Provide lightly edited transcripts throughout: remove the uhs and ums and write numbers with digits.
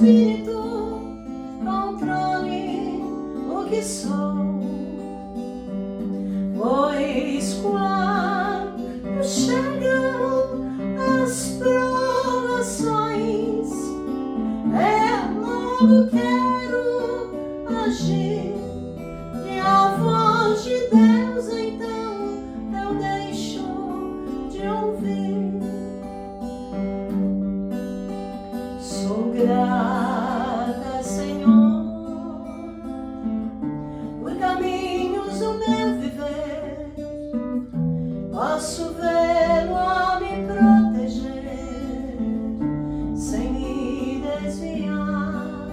Espírito controle o que sou, pois quando chegam as provações, eu logo quero agir, e a voz de Deus então eu deixo de ouvir. Sou grata, Senhor, por caminhos do meu viver. Posso vê-lo a me proteger sem me desviar.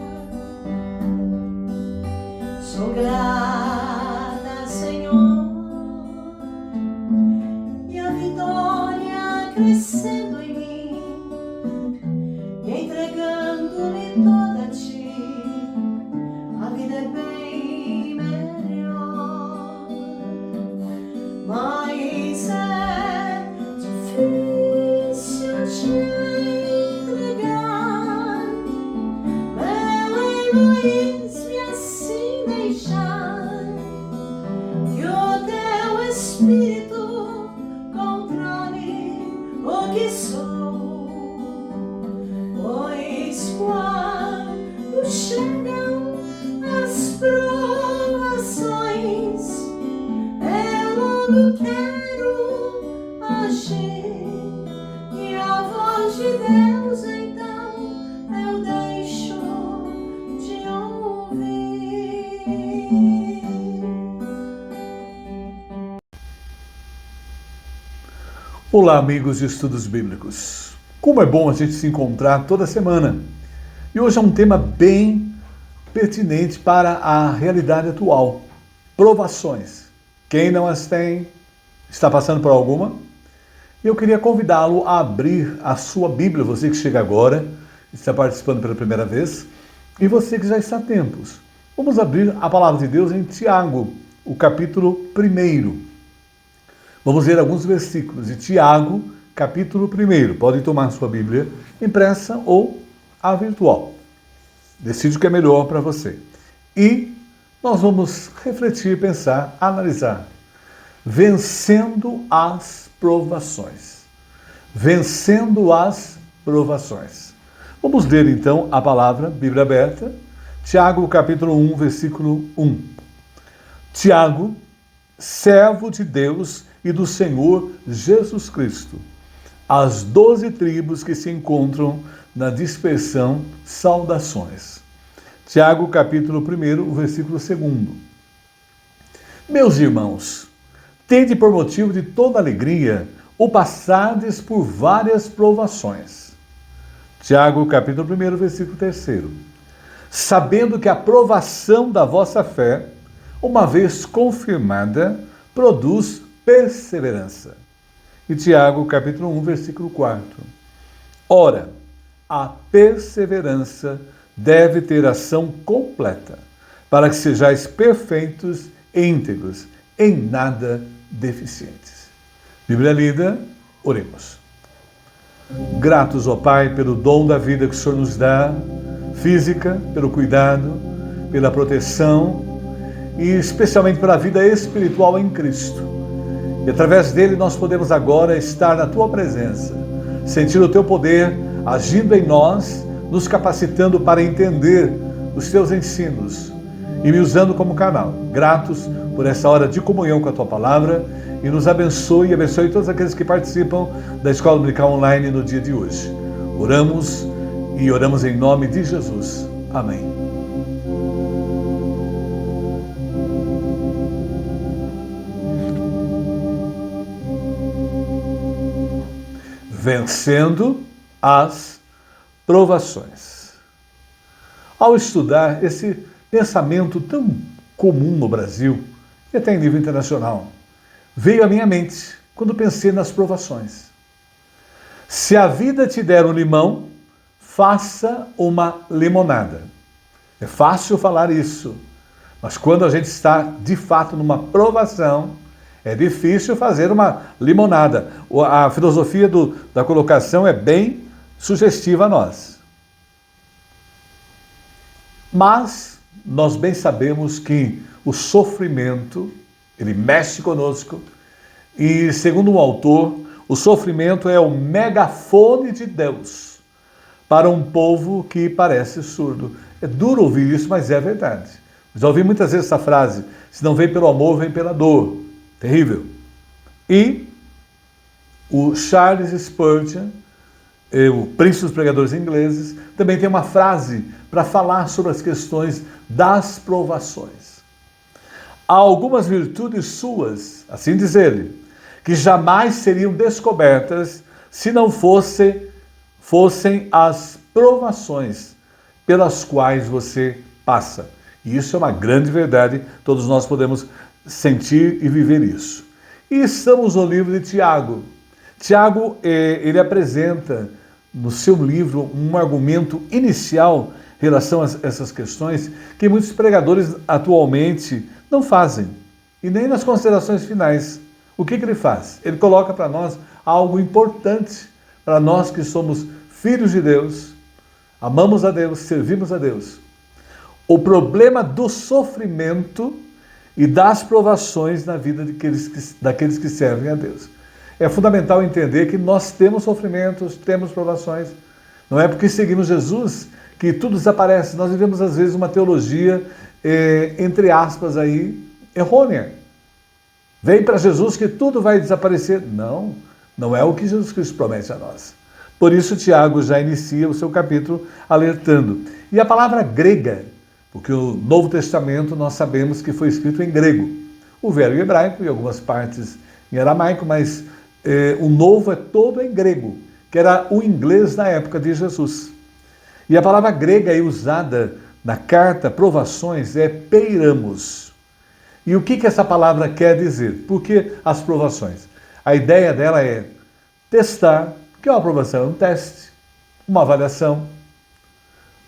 Sou grata, Senhor, e a vitória crescendo em mim, entregando-me toda a ti, a vida é bem melhor. Mas é difícil te entregar meu egoísmo e assim deixar que o teu Espírito controle o que sou, pois quando chegam as provações, eu logo quero agir, e a voz de Deus então eu deixo de ouvir. Olá, amigos de estudos bíblicos. Como é bom a gente se encontrar toda semana. E hoje é um tema bem pertinente para a realidade atual. Provações. Quem não as tem, está passando por alguma? Eu queria convidá-lo a abrir a sua Bíblia, você que chega agora, está participando pela primeira vez, e você que já está há tempos. Vamos abrir a palavra de Deus em Tiago, o capítulo 1. Vamos ler alguns versículos de Tiago, capítulo 1. Pode tomar a sua Bíblia impressa ou a virtual. Decide o que é melhor para você. E nós vamos refletir, pensar, analisar. Vencendo as provações. Vencendo as provações. Vamos ler então a palavra, Bíblia aberta, Tiago, capítulo 1, versículo 1. Tiago, servo de Deus e do Senhor Jesus Cristo, as 12 tribos que se encontram na dispersão, saudações. Tiago, capítulo 1, versículo 2. Meus irmãos, tende por motivo de toda alegria o passardes por várias provações. Tiago, capítulo 1, versículo 3. Sabendo que a provação da vossa fé, uma vez confirmada, produz perseverança. E Tiago, capítulo 1, versículo 4. Ora, a perseverança deve ter ação completa, para que sejais perfeitos e íntegros, em nada deficientes. Bíblia lida, oremos. Gratos, ó Pai, pelo dom da vida que o Senhor nos dá, física, pelo cuidado, pela proteção e especialmente pela vida espiritual em Cristo. E através dele nós podemos agora estar na Tua presença, sentir o Teu poder agindo em nós, nos capacitando para entender os Teus ensinos e me usando como canal. Gratos por essa hora de comunhão com a Tua palavra e nos abençoe e abençoe todos aqueles que participam da Escola Dominical Online no dia de hoje. Oramos e oramos em nome de Jesus. Amém. Vencendo as provações. Ao estudar esse pensamento tão comum no Brasil e até em nível internacional, veio à minha mente quando pensei nas provações. Se a vida te der um limão, faça uma limonada. É fácil falar isso, mas quando a gente está de fato numa provação, é difícil fazer uma limonada. A filosofia da colocação é bem sugestiva a nós. Mas nós bem sabemos que o sofrimento, ele mexe conosco, e segundo um autor, o sofrimento é o megafone de Deus para um povo que parece surdo. É duro ouvir isso, mas é verdade. Já ouvi muitas vezes essa frase: se não vem pelo amor, vem pela dor. Terrível. E o Charles Spurgeon, o príncipe dos pregadores ingleses, também tem uma frase para falar sobre as questões das provações. Há algumas virtudes suas, assim diz ele, que jamais seriam descobertas se não fossem as provações pelas quais você passa. E isso é uma grande verdade, todos nós podemos sentir e viver isso. E estamos no livro de Tiago. Tiago, ele apresenta no seu livro um argumento inicial em relação a essas questões que muitos pregadores atualmente não fazem, e nem nas considerações finais. O que ele faz? Ele coloca para nós algo importante para nós que somos filhos de Deus, amamos a Deus, servimos a Deus. O problema do sofrimento e das provações na vida daqueles que servem a Deus. É fundamental entender que nós temos sofrimentos, temos provações. Não é porque seguimos Jesus que tudo desaparece. Nós vivemos, às vezes, uma teologia, entre aspas, aí, errônea. Vem para Jesus que tudo vai desaparecer. Não, não é o que Jesus Cristo promete a nós. Por isso, Tiago já inicia o seu capítulo alertando. E a palavra grega, porque o Novo Testamento nós sabemos que foi escrito em grego. O Velho em hebraico e algumas partes em aramaico, mas o Novo é todo em grego, que era o inglês na época de Jesus. E a palavra grega aí usada na carta Provações é peiramos. E o que essa palavra quer dizer? Por que as provações? A ideia dela é testar, que é uma aprovação, é um teste, uma avaliação,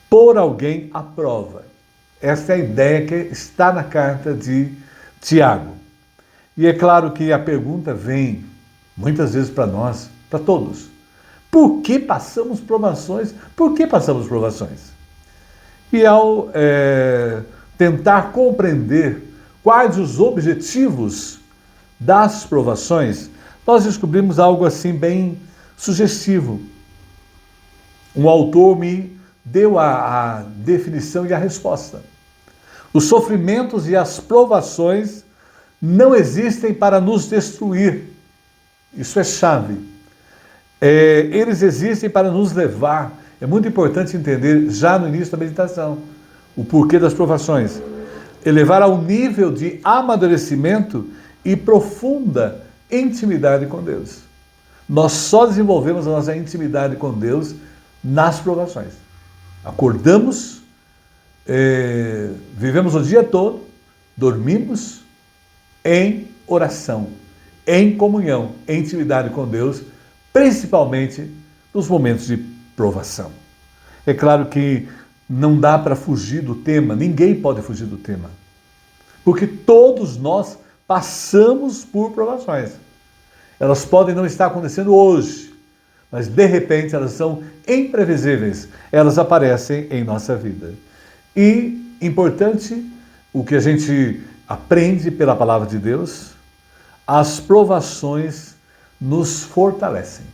pôr alguém à prova. Essa é a ideia que está na carta de Tiago. E é claro que a pergunta vem muitas vezes para nós, para todos. Por que passamos provações? Por que passamos provações? E ao tentar compreender quais os objetivos das provações, nós descobrimos algo assim bem sugestivo. Um autor me deu a definição e a resposta. Os sofrimentos e as provações não existem para nos destruir. Isso é chave. Eles existem para nos levar. É muito importante entender, já no início da meditação, o porquê das provações. Elevar ao nível de amadurecimento e profunda intimidade com Deus. Nós só desenvolvemos a nossa intimidade com Deus nas provações. Acordamos, vivemos o dia todo, dormimos em oração, em comunhão, em intimidade com Deus, principalmente nos momentos de provação. É claro que não dá para fugir do tema, ninguém pode fugir do tema, porque todos nós passamos por provações. Elas podem não estar acontecendo hoje, mas de repente elas são imprevisíveis, elas aparecem em nossa vida. E importante, o que a gente aprende pela palavra de Deus, as provações nos fortalecem.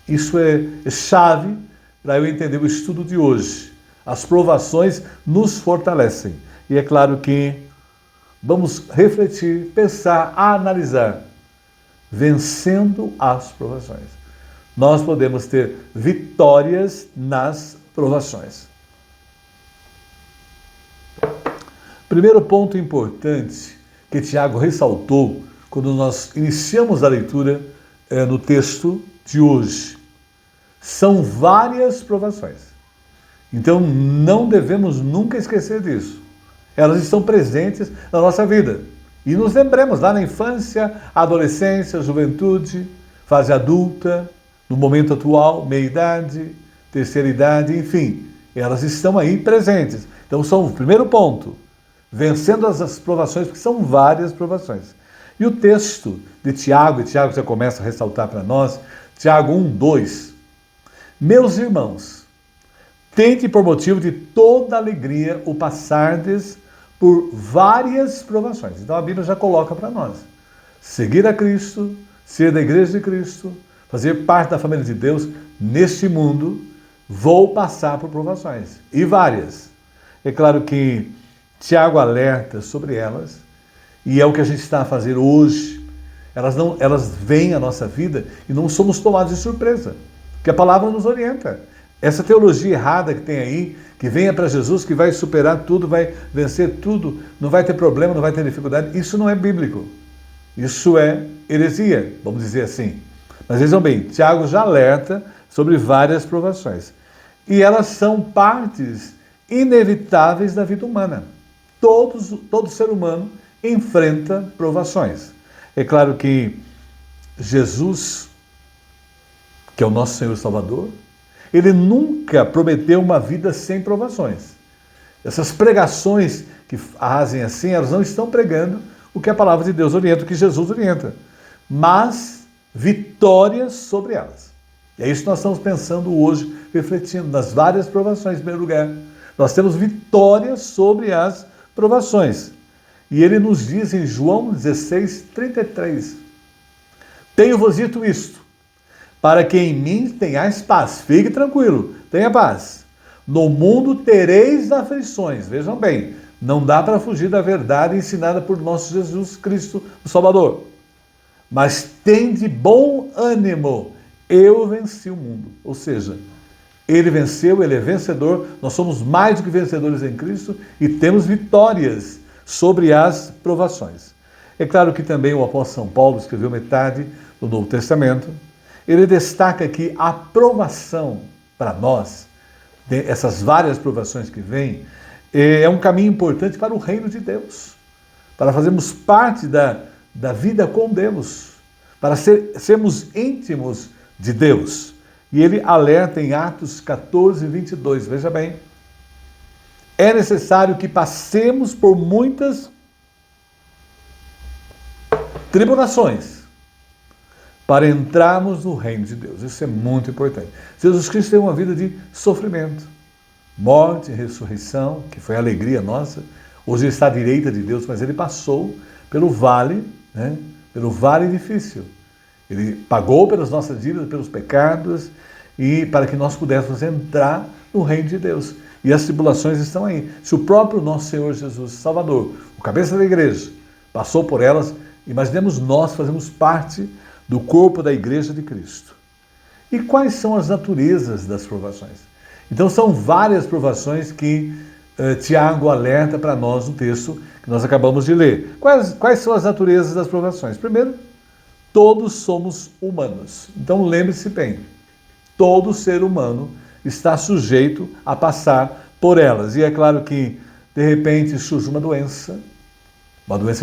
Isso é chave para eu entender o estudo de hoje. As provações nos fortalecem. E é claro que vamos refletir, pensar, analisar, vencendo as provações. Nós podemos ter vitórias nas provações. Primeiro ponto importante que Tiago ressaltou quando nós iniciamos a leitura no texto de hoje. São várias provações. Então não devemos nunca esquecer disso. Elas estão presentes na nossa vida. E nos lembremos lá na infância, adolescência, juventude, fase adulta, no momento atual, meia-idade, terceira idade, enfim. Elas estão aí presentes. Então são o primeiro ponto. Vencendo as provações, porque são várias provações. E o texto de Tiago, e Tiago já começa a ressaltar para nós, Tiago 1:2. Meus irmãos, Tente por motivo de toda alegria o passardes por várias provações. Então a Bíblia já coloca para nós. Seguir a Cristo, ser da igreja de Cristo, fazer parte da família de Deus, neste mundo, vou passar por provações. E várias. É claro que Tiago alerta sobre elas, e é o que a gente está a fazer hoje. Elas vêm à nossa vida e não somos tomados de surpresa, porque a palavra nos orienta. Essa teologia errada que tem aí, que venha para Jesus, que vai superar tudo, vai vencer tudo, não vai ter problema, não vai ter dificuldade, isso não é bíblico. Isso é heresia, vamos dizer assim. Mas vejam bem, Tiago já alerta sobre várias provações. E elas são partes inevitáveis da vida humana. Todo ser humano enfrenta provações. É claro que Jesus, que é o nosso Senhor e Salvador, ele nunca prometeu uma vida sem provações. Essas pregações que fazem assim, elas não estão pregando o que a palavra de Deus orienta, o que Jesus orienta, mas vitórias sobre elas. E é isso que nós estamos pensando hoje, refletindo nas várias provações. Em primeiro lugar, nós temos vitórias sobre as provações. E ele nos diz em João 16:33, tenho-vos dito isto, para que em mim tenhais paz. Fique tranquilo, tenha paz. No mundo tereis aflições. Vejam bem, não dá para fugir da verdade ensinada por nosso Jesus Cristo, o Salvador. Mas tende bom ânimo, eu venci o mundo. Ou seja, ele venceu, ele é vencedor, nós somos mais do que vencedores em Cristo e temos vitórias sobre as provações. É claro que também o apóstolo São Paulo escreveu metade do Novo Testamento. Ele destaca que a provação para nós, essas várias provações que vêm, é um caminho importante para o reino de Deus, para fazermos parte da vida com Deus, para sermos íntimos de Deus. E ele alerta em Atos 14:22, veja bem, é necessário que passemos por muitas tribulações para entrarmos no reino de Deus. Isso é muito importante. Jesus Cristo teve uma vida de sofrimento, morte, ressurreição, que foi a alegria nossa. Hoje ele está à direita de Deus, mas ele passou pelo vale, pelo vale difícil. Ele pagou pelas nossas dívidas, pelos pecados, e para que nós pudéssemos entrar no reino de Deus. E as tribulações estão aí. Se o próprio nosso Senhor Jesus Salvador, o cabeça da igreja, passou por elas, imaginemos nós fazemos parte do corpo da igreja de Cristo. E quais são as naturezas das provações? Então são várias provações que Tiago alerta para nós no texto que nós acabamos de ler. Quais são as naturezas das provações? Primeiro, todos somos humanos. Então lembre-se bem, todo ser humano está sujeito a passar por elas. E é claro que, de repente, surge uma doença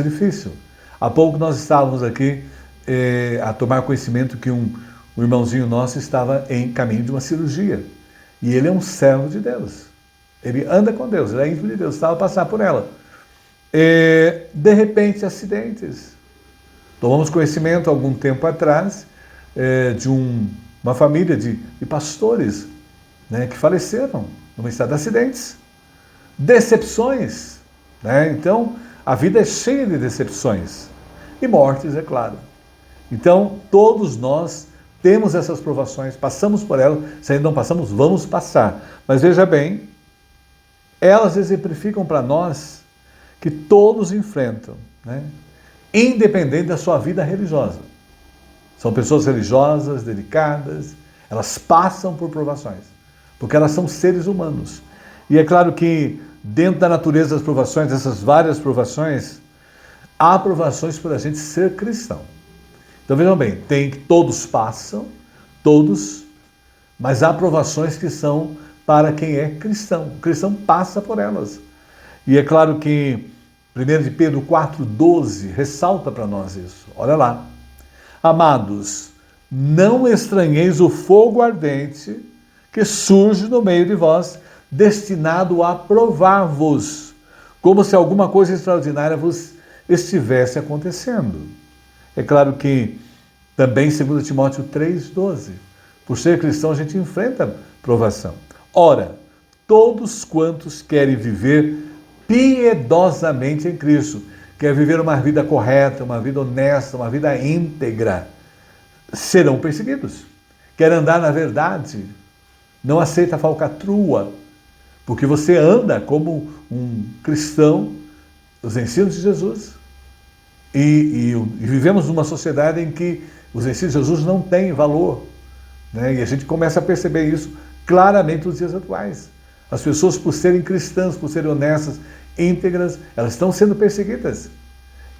difícil. Há pouco nós estávamos aqui a tomar conhecimento que um irmãozinho nosso estava em caminho de uma cirurgia. E ele é um servo de Deus. Ele anda com Deus, ele é íntimo de Deus, estava a passar por ela. De repente, acidentes. Tomamos conhecimento, algum tempo atrás, de uma família de pastores, que faleceram numa estrada de acidentes. Decepções. Então, a vida é cheia de decepções. E mortes, é claro. Então, todos nós temos essas provações, passamos por elas, se ainda não passamos, vamos passar. Mas veja bem, elas exemplificam para nós que todos enfrentam, independente da sua vida religiosa. São pessoas religiosas, dedicadas, elas passam por provações, porque elas são seres humanos. E é claro que dentro da natureza das provações, dessas várias provações, há provações para a gente ser cristão. Então vejam bem, todos passam, todos, mas há provações que são para quem é cristão. O cristão passa por elas. E é claro que 1 de Pedro 4,12 ressalta para nós isso. Olha lá. Amados, não estranheis o fogo ardente que surge no meio de vós, destinado a provar-vos, como se alguma coisa extraordinária vos estivesse acontecendo. É claro que também 2 Timóteo 3,12, por ser cristão a gente enfrenta provação. Ora, todos quantos querem viver piedosamente em Cristo, quer viver uma vida correta, uma vida honesta, uma vida íntegra, serão perseguidos. Quer andar na verdade, não aceita falcatrua, porque você anda como um cristão, os ensinos de Jesus, e vivemos numa sociedade em que os ensinos de Jesus não têm valor, né? E a gente começa a perceber isso claramente nos dias atuais. As pessoas, por serem cristãs, por serem honestas, íntegras, elas estão sendo perseguidas.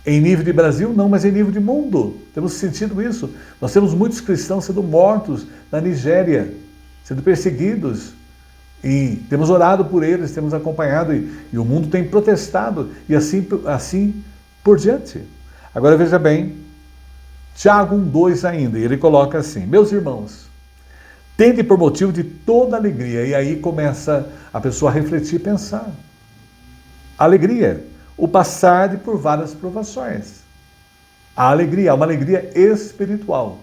Em nível de Brasil, não, mas em nível de mundo. Temos sentido isso. Nós temos muitos cristãos sendo mortos na Nigéria, sendo perseguidos. E temos orado por eles, temos acompanhado, e o mundo tem protestado, e assim por diante. Agora veja bem, Tiago 1,2 ainda, e ele coloca assim: meus irmãos, tende por motivo de toda alegria. E aí começa a pessoa a refletir e pensar. Alegria, o passar por várias provações. A alegria, uma alegria espiritual.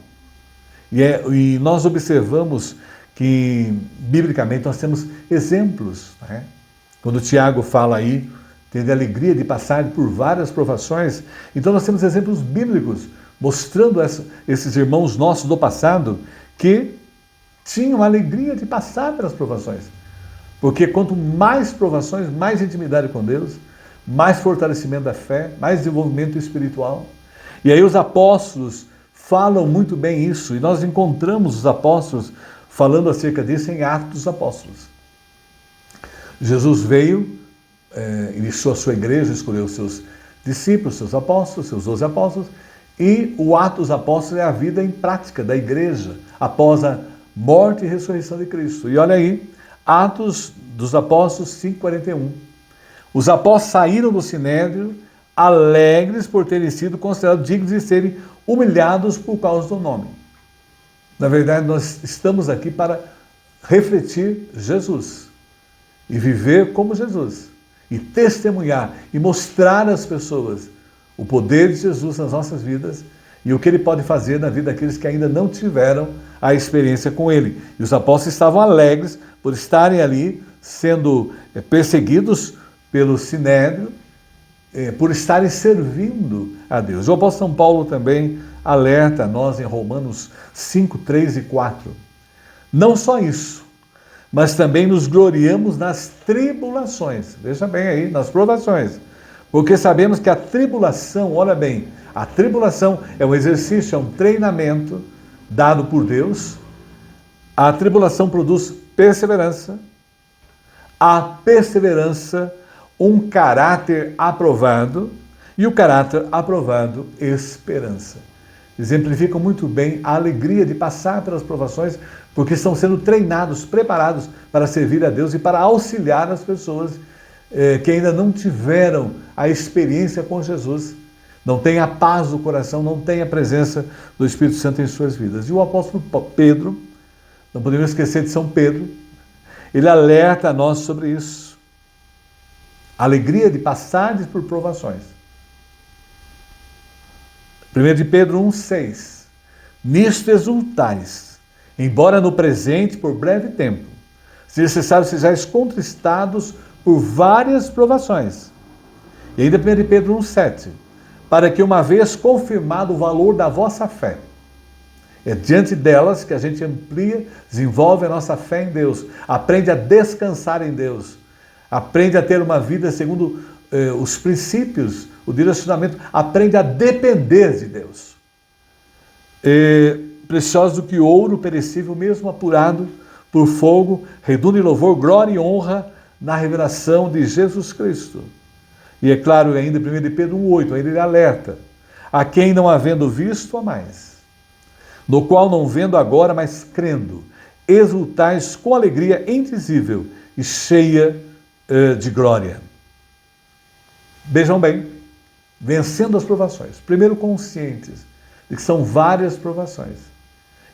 E nós observamos que, biblicamente, nós temos exemplos, né? Quando Tiago fala aí, tende a alegria de passar por várias provações. Então nós temos exemplos bíblicos, mostrando esses irmãos nossos do passado, que tinham a alegria de passar pelas provações. Porque quanto mais provações, mais intimidade com Deus, mais fortalecimento da fé, mais desenvolvimento espiritual. E aí os apóstolos falam muito bem isso, e nós encontramos os apóstolos falando acerca disso em Atos dos Apóstolos. Jesus veio, iniciou a sua igreja, escolheu os seus discípulos, seus apóstolos, seus 12 apóstolos, e o Atos dos Apóstolos é a vida em prática da igreja, após a morte e ressurreição de Cristo. E olha aí, Atos dos Apóstolos 5,41. Os apóstolos saíram do sinédrio alegres por terem sido considerados dignos de serem humilhados por causa do nome. Na verdade, nós estamos aqui para refletir Jesus e viver como Jesus e testemunhar e mostrar às pessoas o poder de Jesus nas nossas vidas e o que ele pode fazer na vida daqueles que ainda não tiveram a experiência com ele. E os apóstolos estavam alegres por estarem ali sendo perseguidos pelo sinédrio, por estarem servindo a Deus. O apóstolo São Paulo também alerta a nós em Romanos 5, 3 e 4. Não só isso, mas também nos gloriamos nas tribulações. Veja bem aí, nas provações. Porque sabemos que a tribulação, olha bem, a tribulação é um exercício, é um treinamento dado por Deus. A tribulação produz perseverança. A perseverança, um caráter aprovado, e o caráter aprovado, esperança. Exemplificam muito bem a alegria de passar pelas provações, porque estão sendo treinados, preparados para servir a Deus e para auxiliar as pessoas que ainda não tiveram a experiência com Jesus, não têm a paz do coração, não têm a presença do Espírito Santo em suas vidas. E o apóstolo Pedro, não podemos esquecer de São Pedro, ele alerta a nós sobre isso. A alegria de passar por provações. 1 de Pedro 1,6. Nisto exultais, embora no presente, por breve tempo, se necessário sejais contristados por várias provações. E ainda 1 de Pedro 1,7. Para que, uma vez confirmado o valor da vossa fé, é diante delas que a gente amplia, desenvolve a nossa fé em Deus, aprende a descansar em Deus, aprende a ter uma vida segundo os princípios, o direcionamento, aprende a depender de Deus. Precioso do que ouro perecível, mesmo apurado por fogo, redunda em louvor, glória e honra na revelação de Jesus Cristo. E é claro, ainda 1 de Pedro 1,8, ainda ele alerta: a quem não havendo visto a mais, no qual não vendo agora, mas crendo, exultais com alegria indizível e cheia de glória. Vejam bem, vencendo as provações. Primeiro, conscientes de que são várias provações.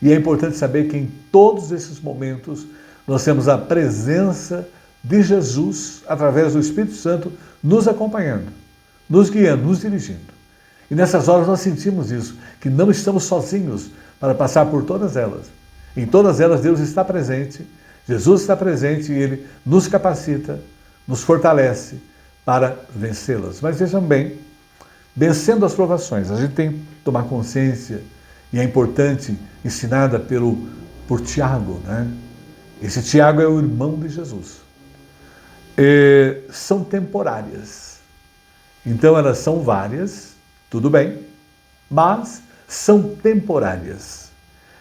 E é importante saber que em todos esses momentos nós temos a presença de Jesus, através do Espírito Santo, nos acompanhando, nos guiando, nos dirigindo. E nessas horas nós sentimos isso, que não estamos sozinhos para passar por todas elas. Em todas elas Deus está presente Jesus está presente e Ele nos capacita, nos fortalece para vencê-las. Mas vejam bem, vencendo as provações, a gente tem que tomar consciência, e é importante, ensinada por Tiago, né? Esse Tiago é o irmão de Jesus. São temporárias. Então elas são várias, tudo bem, mas são temporárias.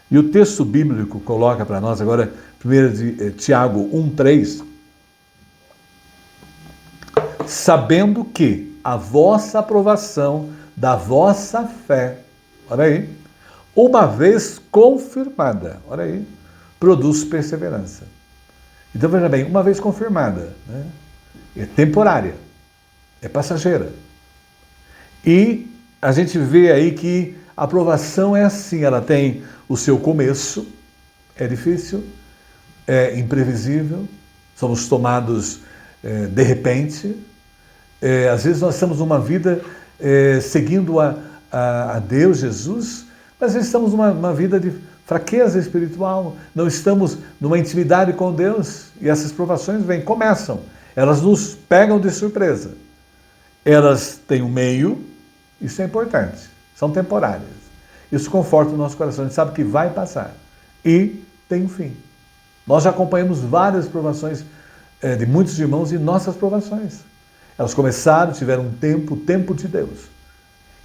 E o texto bíblico coloca para nós agora, 1 de Tiago 1,3, sabendo que a vossa aprovação da vossa fé, olha aí, uma vez confirmada, olha aí, produz perseverança. Então veja bem, uma vez confirmada, né, é temporária, é passageira. E a gente vê aí que a aprovação é assim, ela tem o seu começo, é difícil, é imprevisível, somos tomados de repente. Às vezes nós estamos numa vida seguindo a Deus, Jesus, mas às vezes estamos numa vida de fraqueza espiritual, não estamos numa intimidade com Deus, e essas provações começam, elas nos pegam de surpresa. Elas têm um meio, isso é importante, são temporárias. Isso conforta o nosso coração, a gente sabe que vai passar e tem um fim. Nós já acompanhamos várias provações de muitos irmãos e nossas provações. Elas começaram, tiveram um tempo, o tempo de Deus.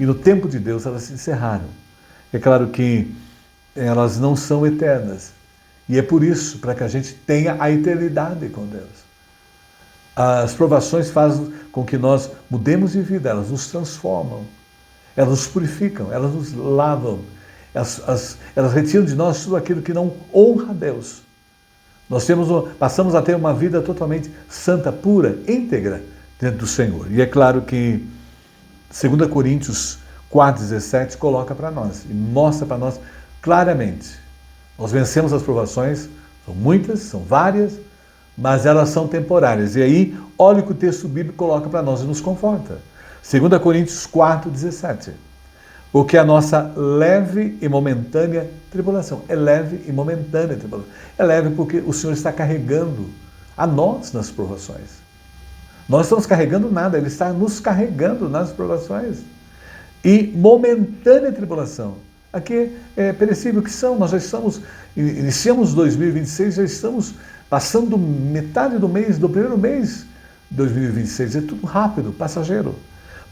E no tempo de Deus elas se encerraram. É claro que elas não são eternas. E é por isso, para que a gente tenha a eternidade com Deus. As provações fazem com que nós mudemos de vida, elas nos transformam, elas nos purificam, elas nos lavam, elas retiram de nós tudo aquilo que não honra a Deus. Nós passamos a ter uma vida totalmente santa, pura, íntegra diante do Senhor. E é claro que 2 Coríntios 4,17 coloca para nós e mostra para nós claramente. Nós vencemos as provações, são muitas, são várias, mas elas são temporárias. E aí, olha o que o texto bíblico coloca para nós e nos conforta. 2 Coríntios 4,17. Porque a nossa leve e momentânea tribulação. É leve e momentânea tribulação. É leve porque o Senhor está carregando a nós nas provações. Nós estamos carregando nada, Ele está nos carregando nas provações. E momentânea tribulação. Aqui é perecível que são, nós já iniciamos 2026, já estamos passando metade do primeiro mês de 2026. É tudo rápido, passageiro.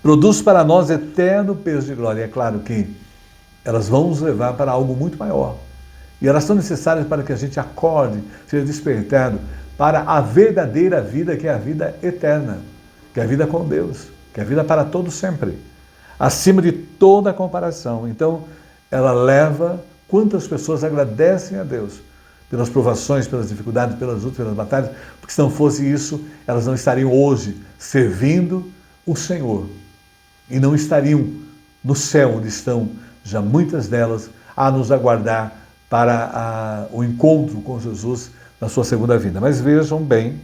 Produz para nós eterno peso de glória. É claro que elas vão nos levar para algo muito maior. E elas são necessárias para que a gente acorde, seja despertado para a verdadeira vida, que é a vida eterna, que é a vida com Deus, que é a vida para todo sempre, acima de toda comparação. Então, ela leva, quantas pessoas agradecem a Deus pelas provações, pelas dificuldades, pelas lutas, pelas batalhas, porque se não fosse isso, elas não estariam hoje servindo o Senhor e não estariam no céu, onde estão já muitas delas a nos aguardar para o encontro com Jesus na sua segunda vinda. Mas vejam bem,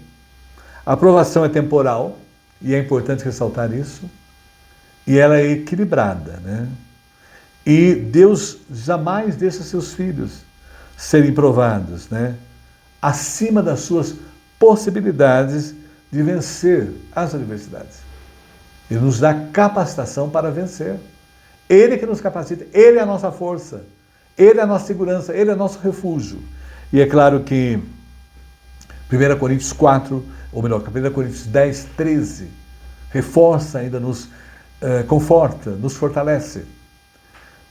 a aprovação é temporal, e é importante ressaltar isso, e ela é equilibrada, né? E Deus jamais deixa seus filhos serem provados, né, acima das suas possibilidades de vencer as adversidades. Ele nos dá capacitação para vencer. Ele que nos capacita, Ele é a nossa força, Ele é a nossa segurança, Ele é o nosso refúgio. E é claro que 1 Coríntios 4, ou melhor, 1 Coríntios 10, 13, reforça ainda, nos conforta, nos fortalece.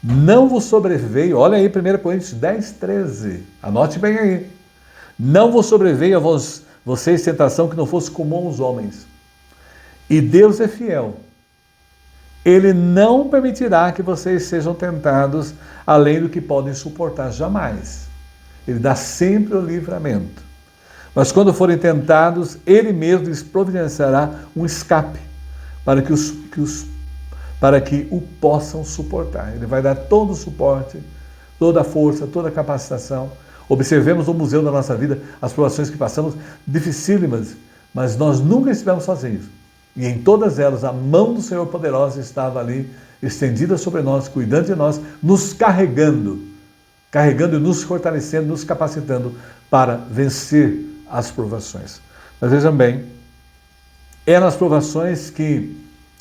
Não vos sobreveio, olha aí 1 Coríntios 10, 13, anote bem aí. Não vos sobreveio a vocês tentação que não fosse comum aos homens. E Deus é fiel. Ele não permitirá que vocês sejam tentados além do que podem suportar, jamais. Ele dá sempre o livramento. Mas quando forem tentados, Ele mesmo lhes providenciará um escape para que o possam suportar. Ele vai dar todo o suporte, toda a força, toda a capacitação. Observemos no museu da nossa vida as provações que passamos, dificílimas, mas nós nunca estivemos sozinhos. E em todas elas, a mão do Senhor poderosa estava ali, estendida sobre nós, cuidando de nós, nos carregando carregando e nos fortalecendo, nos capacitando para vencer as provações. Mas vejam bem, é nas provações que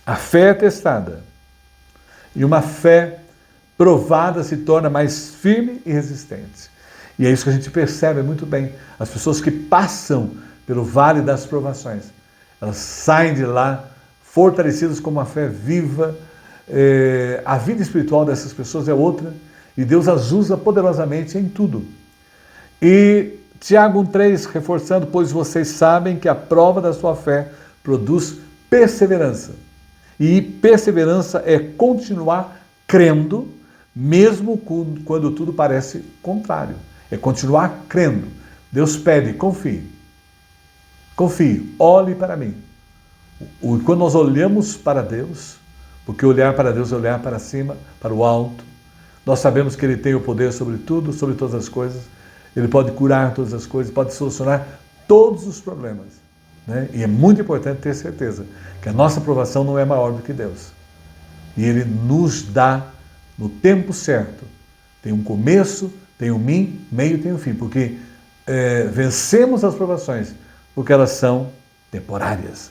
a fé é testada e uma fé provada se torna mais firme e resistente. E é isso que a gente percebe muito bem. As pessoas que passam pelo vale das provações, elas saem de lá fortalecidas com uma fé viva. A vida espiritual dessas pessoas é outra e Deus as usa poderosamente em tudo. E Tiago 1,3, reforçando, pois vocês sabem que a prova da sua fé produz perseverança. E perseverança é continuar crendo, mesmo quando tudo parece contrário. É continuar crendo. Deus pede, confie. Confie, olhe para mim. Quando nós olhamos para Deus, porque olhar para Deus é olhar para cima, para o alto, nós sabemos que Ele tem o poder sobre tudo, sobre todas as coisas. Ele pode curar todas as coisas, pode solucionar todos os problemas. Né? E é muito importante ter certeza que a nossa aprovação não é maior do que Deus. E Ele nos dá no tempo certo. Tem um começo, tem um meio e tem um fim. Porque vencemos as provações, porque elas são temporárias.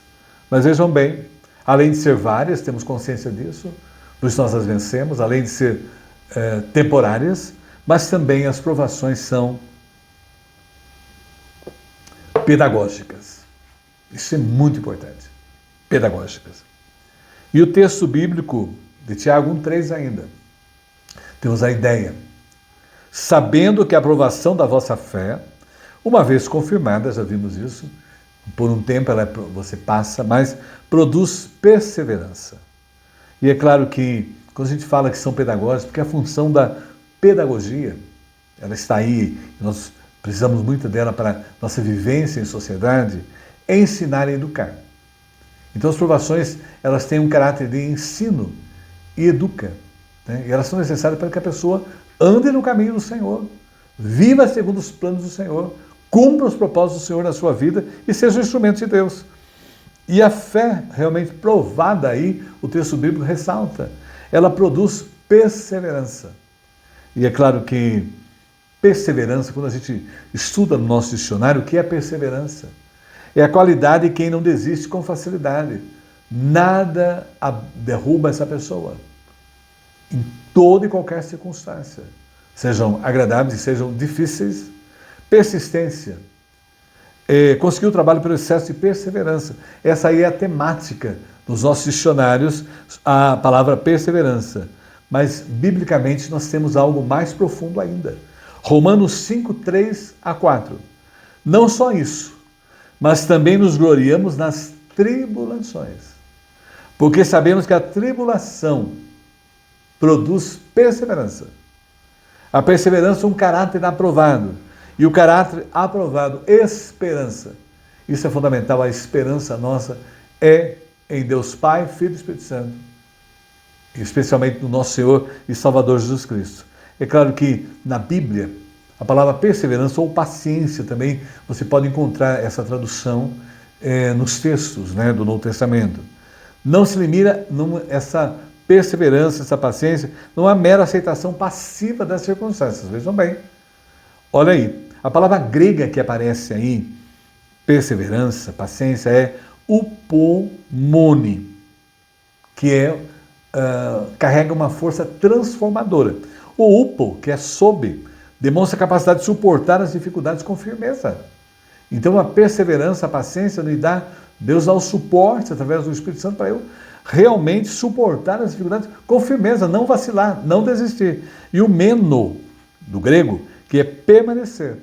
Mas vejam bem, além de ser várias, temos consciência disso, por isso nós as vencemos, além de ser temporárias, mas também as provações são pedagógicas. Isso é muito importante. Pedagógicas. E o texto bíblico de Tiago 1,3 ainda. Temos a ideia. Sabendo que a aprovação da vossa fé, uma vez confirmada, já vimos isso, por um tempo você passa, mas produz perseverança. E é claro que, quando a gente fala que são pedagógicas, porque a função da pedagogia, ela está aí, nós precisamos muito dela para nossa vivência em sociedade, é ensinar e educar. Então as provações, elas têm um caráter de ensino e educa. Né? E elas são necessárias para que a pessoa ande no caminho do Senhor, viva segundo os planos do Senhor, cumpra os propósitos do Senhor na sua vida e seja um instrumento de Deus. E a fé realmente provada aí, o texto bíblico ressalta, ela produz perseverança. E é claro que perseverança, quando a gente estuda no nosso dicionário, o que é perseverança? É a qualidade de quem não desiste com facilidade. Nada derruba essa pessoa. Em toda e qualquer circunstância. Sejam agradáveis e sejam difíceis. Persistência. Conseguir o trabalho pelo excesso de perseverança. Essa aí é a temática dos nossos dicionários, a palavra perseverança. Mas, biblicamente, nós temos algo mais profundo ainda. Romanos 5, 3 a 4. Não só isso, mas também nos gloriamos nas tribulações. Porque sabemos que a tribulação produz perseverança. A perseverança é um caráter aprovado. E o caráter aprovado, esperança. Isso é fundamental, a esperança nossa é em Deus Pai, Filho e Espírito Santo. Especialmente no nosso Senhor e Salvador Jesus Cristo. É claro que na Bíblia, a palavra perseverança ou paciência também, você pode encontrar essa tradução nos textos do Novo Testamento. Não se limita essa perseverança, essa paciência, não é mera aceitação passiva das circunstâncias. Vejam bem. Olha aí, a palavra grega que aparece aí, perseverança, paciência, é upomone, que carrega uma força transformadora. O upo, que é sob, demonstra a capacidade de suportar as dificuldades com firmeza. Então a perseverança, a paciência, Deus dá o suporte através do Espírito Santo para eu realmente suportar as dificuldades com firmeza, não vacilar, não desistir. E o meno, do grego, que é permanecer,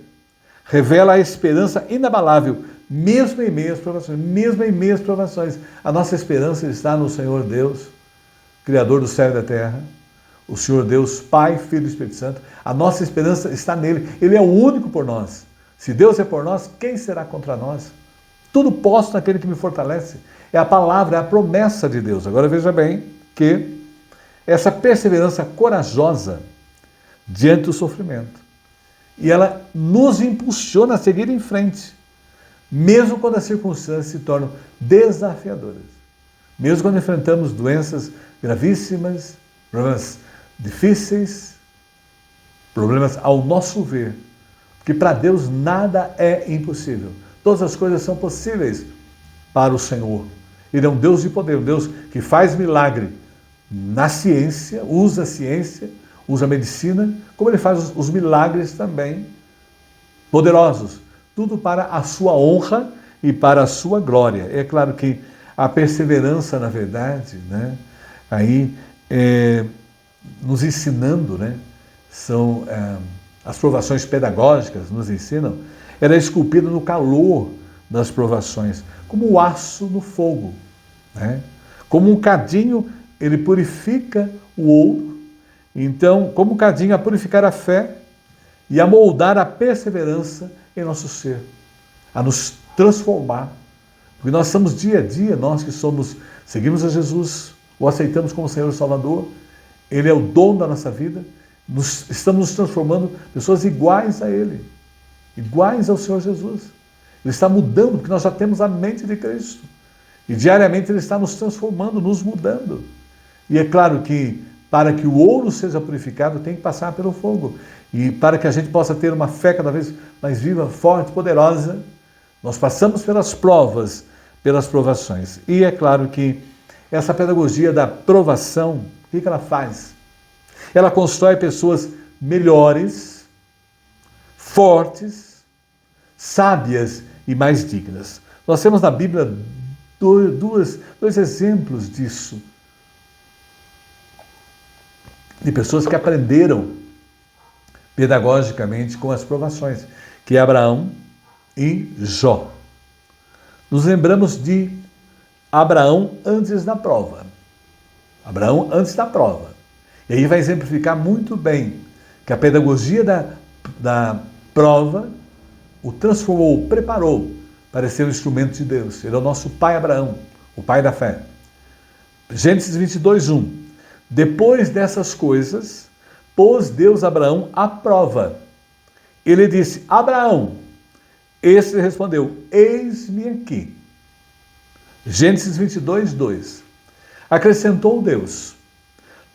revela a esperança inabalável, mesmo em meio às provações, mesmo em meio às provações. A nossa esperança está no Senhor Deus, Criador do céu e da terra, o Senhor Deus, Pai, Filho e Espírito Santo. A nossa esperança está nele. Ele é o único por nós. Se Deus é por nós, quem será contra nós? Tudo posso naquele que me fortalece. É a palavra, é a promessa de Deus. Agora veja bem que essa perseverança corajosa diante do sofrimento, e ela nos impulsiona a seguir em frente, mesmo quando as circunstâncias se tornam desafiadoras. Mesmo quando enfrentamos doenças gravíssimas, problemas difíceis, problemas ao nosso ver, porque para Deus nada é impossível. Todas as coisas são possíveis para o Senhor. Ele é um Deus de poder, um Deus que faz milagre na ciência, usa a ciência, usa a medicina, como ele faz os milagres também poderosos. Tudo para a sua honra e para a sua glória. É claro que a perseverança, na verdade, né, aí nos ensinando, né, são as provações pedagógicas nos ensinam, ela é esculpida no calor das provações, como o aço no fogo, né? Como um cadinho, ele purifica o ouro. Então, como um cadinho a purificar a fé e a moldar a perseverança em nosso ser, a nos transformar. Porque nós estamos dia a dia, nós que seguimos a Jesus, o aceitamos como Senhor e Salvador, Ele é o dono da nossa vida, estamos nos transformando pessoas iguais a Ele, iguais ao Senhor Jesus. Ele está mudando, porque nós já temos a mente de Cristo. E diariamente Ele está nos transformando, nos mudando. E é claro que para que o ouro seja purificado, tem que passar pelo fogo. E para que a gente possa ter uma fé cada vez mais viva, forte, poderosa, nós passamos pelas provas, pelas provações. E é claro que essa pedagogia da provação, o que ela faz? Ela constrói pessoas melhores, fortes, sábias e mais dignas. Nós temos na Bíblia dois exemplos disso. De pessoas que aprenderam pedagogicamente com as provações, que é Abraão e Jó. Nos lembramos de Abraão antes da prova. Abraão antes da prova. E aí vai exemplificar muito bem que a pedagogia da prova o transformou, o preparou para ser um instrumento de Deus. Ele é o nosso pai Abraão, o pai da fé. Gênesis 22:1. Depois dessas coisas, pôs Deus Abraão à prova. Ele disse: Abraão. Este respondeu: eis-me aqui. Gênesis 22:2. Acrescentou Deus: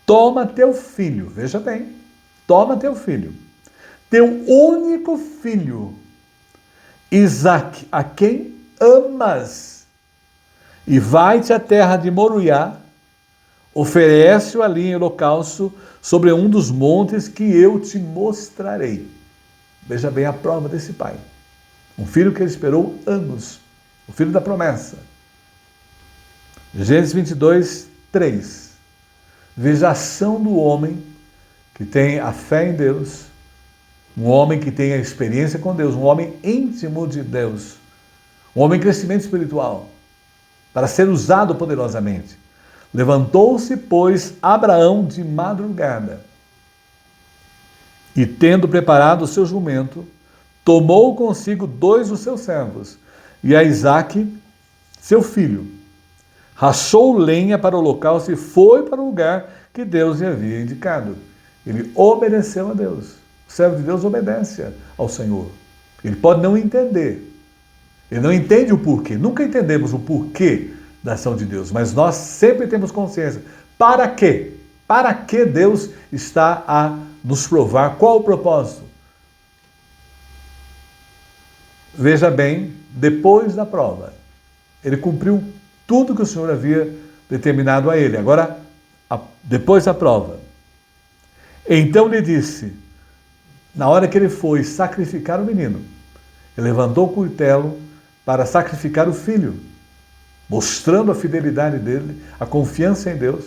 toma teu filho, veja bem, toma teu filho, teu único filho, Isaque, a quem amas, e vai-te à terra de Moriá, oferece-o ali em holocausto sobre um dos montes que eu te mostrarei. Veja bem a prova desse pai. Um filho que ele esperou anos, o filho da promessa. Gênesis 22:3. Veja a ação do homem que tem a fé em Deus, um homem que tem a experiência com Deus, um homem íntimo de Deus, um homem em crescimento espiritual, para ser usado poderosamente. Levantou-se, pois, Abraão de madrugada, e tendo preparado o seu jumento, tomou consigo 2 dos seus servos, e a Isaque, seu filho, rachou lenha para o holocausto e foi para o lugar que Deus lhe havia indicado. Ele obedeceu a Deus. O servo de Deus obedece ao Senhor. Ele pode não entender. Ele não entende o porquê. Nunca entendemos o porquê da ação de Deus, mas nós sempre temos consciência. Para quê? Para que Deus está a nos provar? Qual o propósito? Veja bem, depois da prova, ele cumpriu tudo que o Senhor havia determinado a ele. Agora, depois da prova, então lhe disse, na hora que ele foi sacrificar o menino, ele levantou o cutelo para sacrificar o filho, mostrando a fidelidade dele, a confiança em Deus.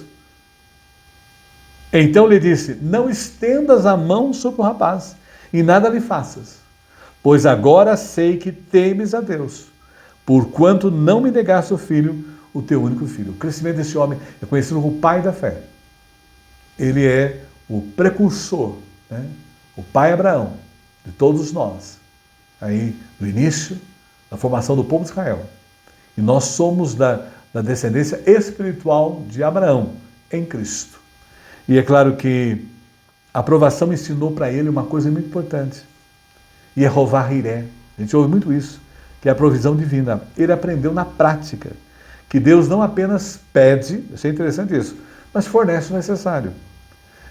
Então lhe disse, não estendas a mão sobre o rapaz, e nada lhe faças, pois agora sei que temes a Deus, porquanto não me negaste o filho, o teu único filho. O crescimento desse homem é conhecido como o pai da fé. Ele é o precursor, né? O pai Abraão, de todos nós, aí no início da formação do povo de Israel. E nós somos da descendência espiritual de Abraão, em Cristo. E é claro que a aprovação ensinou para ele uma coisa muito importante. Yehová Iré. A gente ouve muito isso, que é a provisão divina. Ele aprendeu na prática que Deus não apenas pede, achei interessante isso, mas fornece o necessário.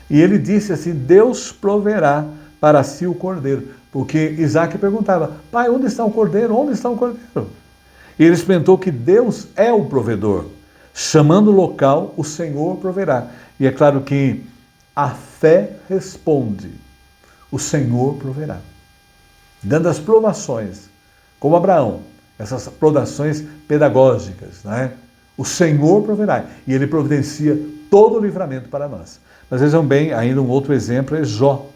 E ele disse assim, Deus proverá para si o cordeiro. Porque Isaac perguntava, pai, onde está o cordeiro? Onde está o cordeiro? E ele experimentou que Deus é o provedor. Chamando o local, o Senhor proverá. E é claro que a fé responde, o Senhor proverá. Dando as provações, como Abraão, essas provações pedagógicas, né? O Senhor proverá. E ele providencia todo o livramento para nós. Mas vejam bem, ainda um outro exemplo é Jó,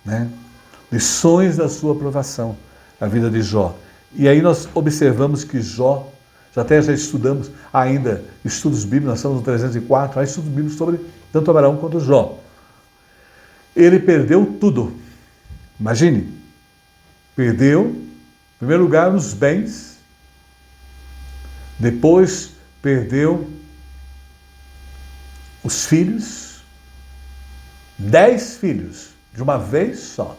né? Lições da sua provação, a vida de Jó. E aí nós observamos que Jó, já estudamos ainda estudos bíblicos, nós estamos no 304, há estudos bíblicos sobre tanto Abraão quanto Jó. Ele perdeu tudo. Imagine, perdeu, em primeiro lugar, os bens, depois perdeu os filhos, 10 filhos, de uma vez só.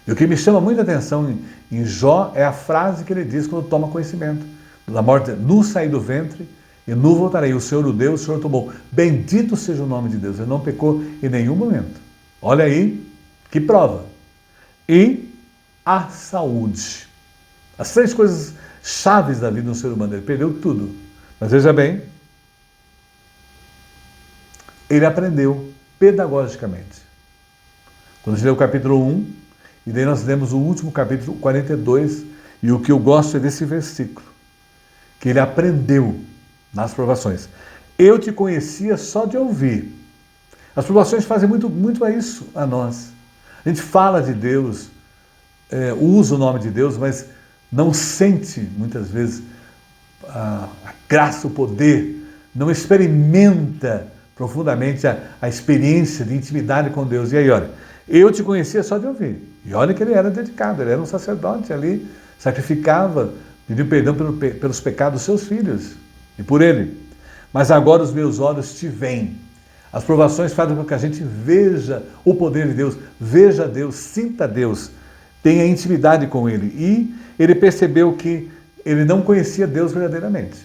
E o que me chama muita atenção em Jó é a frase que ele diz quando toma conhecimento da morte: nu saí do ventre e nu voltarei, o Senhor o deu, o Senhor tomou. Bendito seja o nome de Deus. Ele não pecou em nenhum momento. Olha aí, que prova. E a saúde. As 3 coisas chaves da vida do ser humano. Ele perdeu tudo. Mas veja bem, ele aprendeu pedagogicamente. Quando a gente lê o capítulo 1, e daí nós lemos o último capítulo 42, e o que eu gosto é desse versículo, que ele aprendeu nas provações. Eu te conhecia só de ouvir. As provações fazem muito a isso a nós. A gente fala de Deus, usa o nome de Deus, mas não sente, muitas vezes, a graça, o poder, não experimenta profundamente a experiência de intimidade com Deus. E aí, olha, eu te conhecia só de ouvir. E olha que ele era dedicado, ele era um sacerdote ali, sacrificava, pediu perdão pelos pecados dos seus filhos e por ele. Mas agora os meus olhos te veem. As provações fazem com que a gente veja o poder de Deus, veja Deus, sinta Deus, tenha intimidade com Ele. E ele percebeu que ele não conhecia Deus verdadeiramente.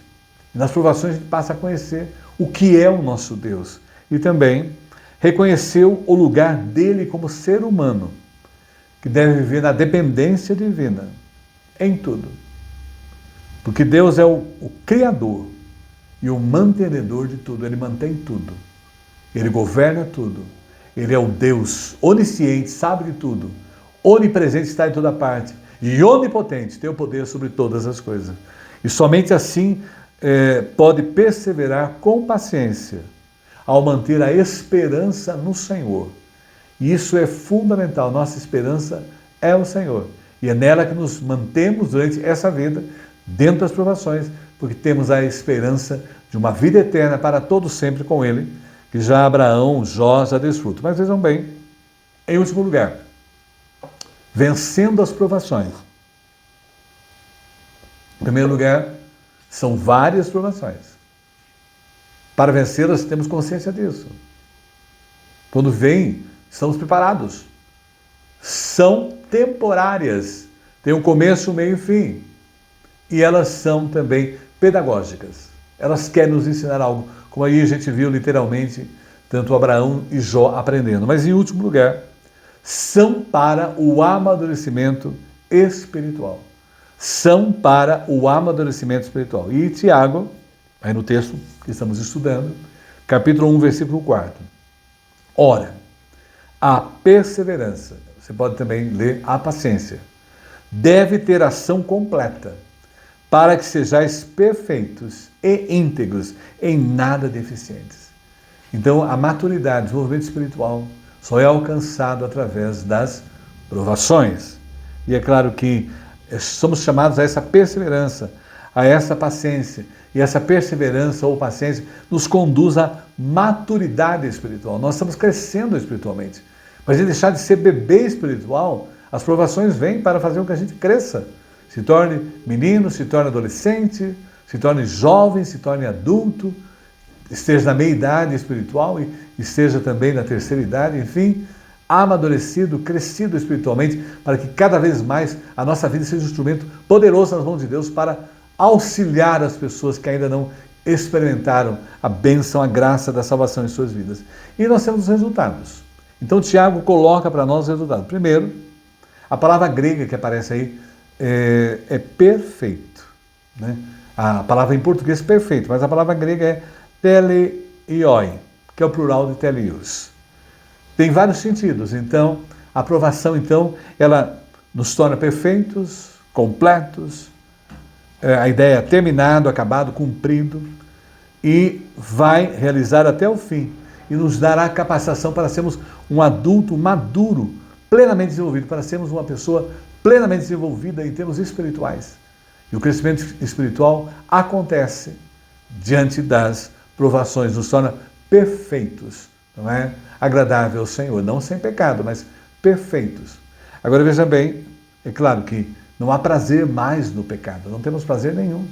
E nas provações a gente passa a conhecer o que é o nosso Deus. E também reconheceu o lugar dele como ser humano, que deve viver na dependência divina, em tudo. Porque Deus é o Criador e o mantenedor de tudo, Ele mantém tudo. Ele governa tudo. Ele é o Deus onisciente, sabe de tudo, onipresente, está em toda parte, e onipotente, tem o poder sobre todas as coisas. E somente assim pode perseverar com paciência, ao manter a esperança no Senhor. E isso é fundamental, nossa esperança é o Senhor. E é nela que nos mantemos durante essa vida, dentro das provações, porque temos a esperança de uma vida eterna para todos sempre com Ele, que já Abraão, Jó já desfrutam. Mas vejam bem, em último lugar, vencendo as provações. Em primeiro lugar, são várias provações. Para vencê-las, temos consciência disso. Quando vem, estamos preparados. São temporárias. Tem um começo, um meio e fim. E elas são também pedagógicas. Elas querem nos ensinar algo. Como aí a gente viu literalmente, tanto Abraão e Jó aprendendo. Mas em último lugar, são para o amadurecimento espiritual. São para o amadurecimento espiritual. E Tiago, aí no texto que estamos estudando, capítulo 1, versículo 4. Ora, a perseverança, você pode também ler a paciência, deve ter ação completa, para que sejais perfeitos e íntegros, em nada deficientes. Então, a maturidade, o desenvolvimento espiritual, só é alcançado através das provações. E é claro que somos chamados a essa perseverança, a essa paciência. E essa perseverança ou paciência nos conduz à maturidade espiritual. Nós estamos crescendo espiritualmente. Mas em deixar de ser bebê espiritual, as provações vêm para fazer com que a gente cresça. Se torne menino, se torne adolescente, se torne jovem, se torne adulto, esteja na meia-idade espiritual e esteja também na terceira idade, enfim, amadurecido, crescido espiritualmente, para que cada vez mais a nossa vida seja um instrumento poderoso nas mãos de Deus para auxiliar as pessoas que ainda não experimentaram a bênção, a graça da salvação em suas vidas. E nós temos os resultados. Então Tiago coloca para nós o resultado. Primeiro, a palavra grega que aparece aí é perfeito, né? A palavra em português perfeito, mas a palavra grega é teleioi, que é o plural de teleios. Tem vários sentidos. Então, a aprovação, então, ela nos torna perfeitos, completos, a ideia é terminado, acabado, cumprido, e vai realizar até o fim, e nos dará capacitação para sermos um adulto maduro, plenamente desenvolvido, para sermos uma pessoa plenamente desenvolvida em termos espirituais. E o crescimento espiritual acontece diante das provações, nos torna perfeitos, não é? Agradável ao Senhor, não sem pecado, mas perfeitos. Agora veja bem, é claro que não há prazer mais no pecado, não temos prazer nenhum,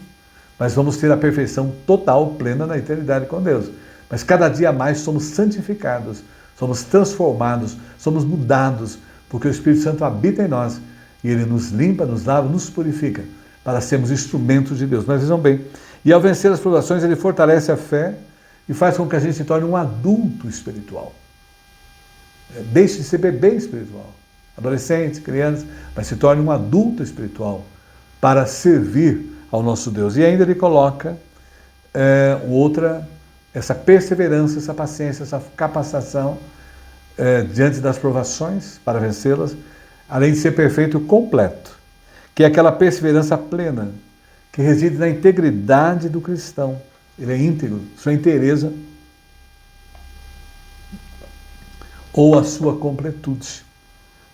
mas vamos ter a perfeição total, plena na eternidade com Deus. Mas cada dia mais somos santificados, somos transformados, somos mudados, porque o Espírito Santo habita em nós e ele nos limpa, nos lava, nos purifica, para sermos instrumentos de Deus. Mas vejam bem, e ao vencer as provações, ele fortalece a fé e faz com que a gente se torne um adulto espiritual. Deixe de ser bebê espiritual, adolescente, criança, mas se torne um adulto espiritual para servir ao nosso Deus. E ainda ele coloca essa perseverança, essa paciência, essa capacitação diante das provações para vencê-las, além de ser perfeito completo, que é aquela perseverança plena, que reside na integridade do cristão. Ele é íntegro, sua inteireza ou a sua completude.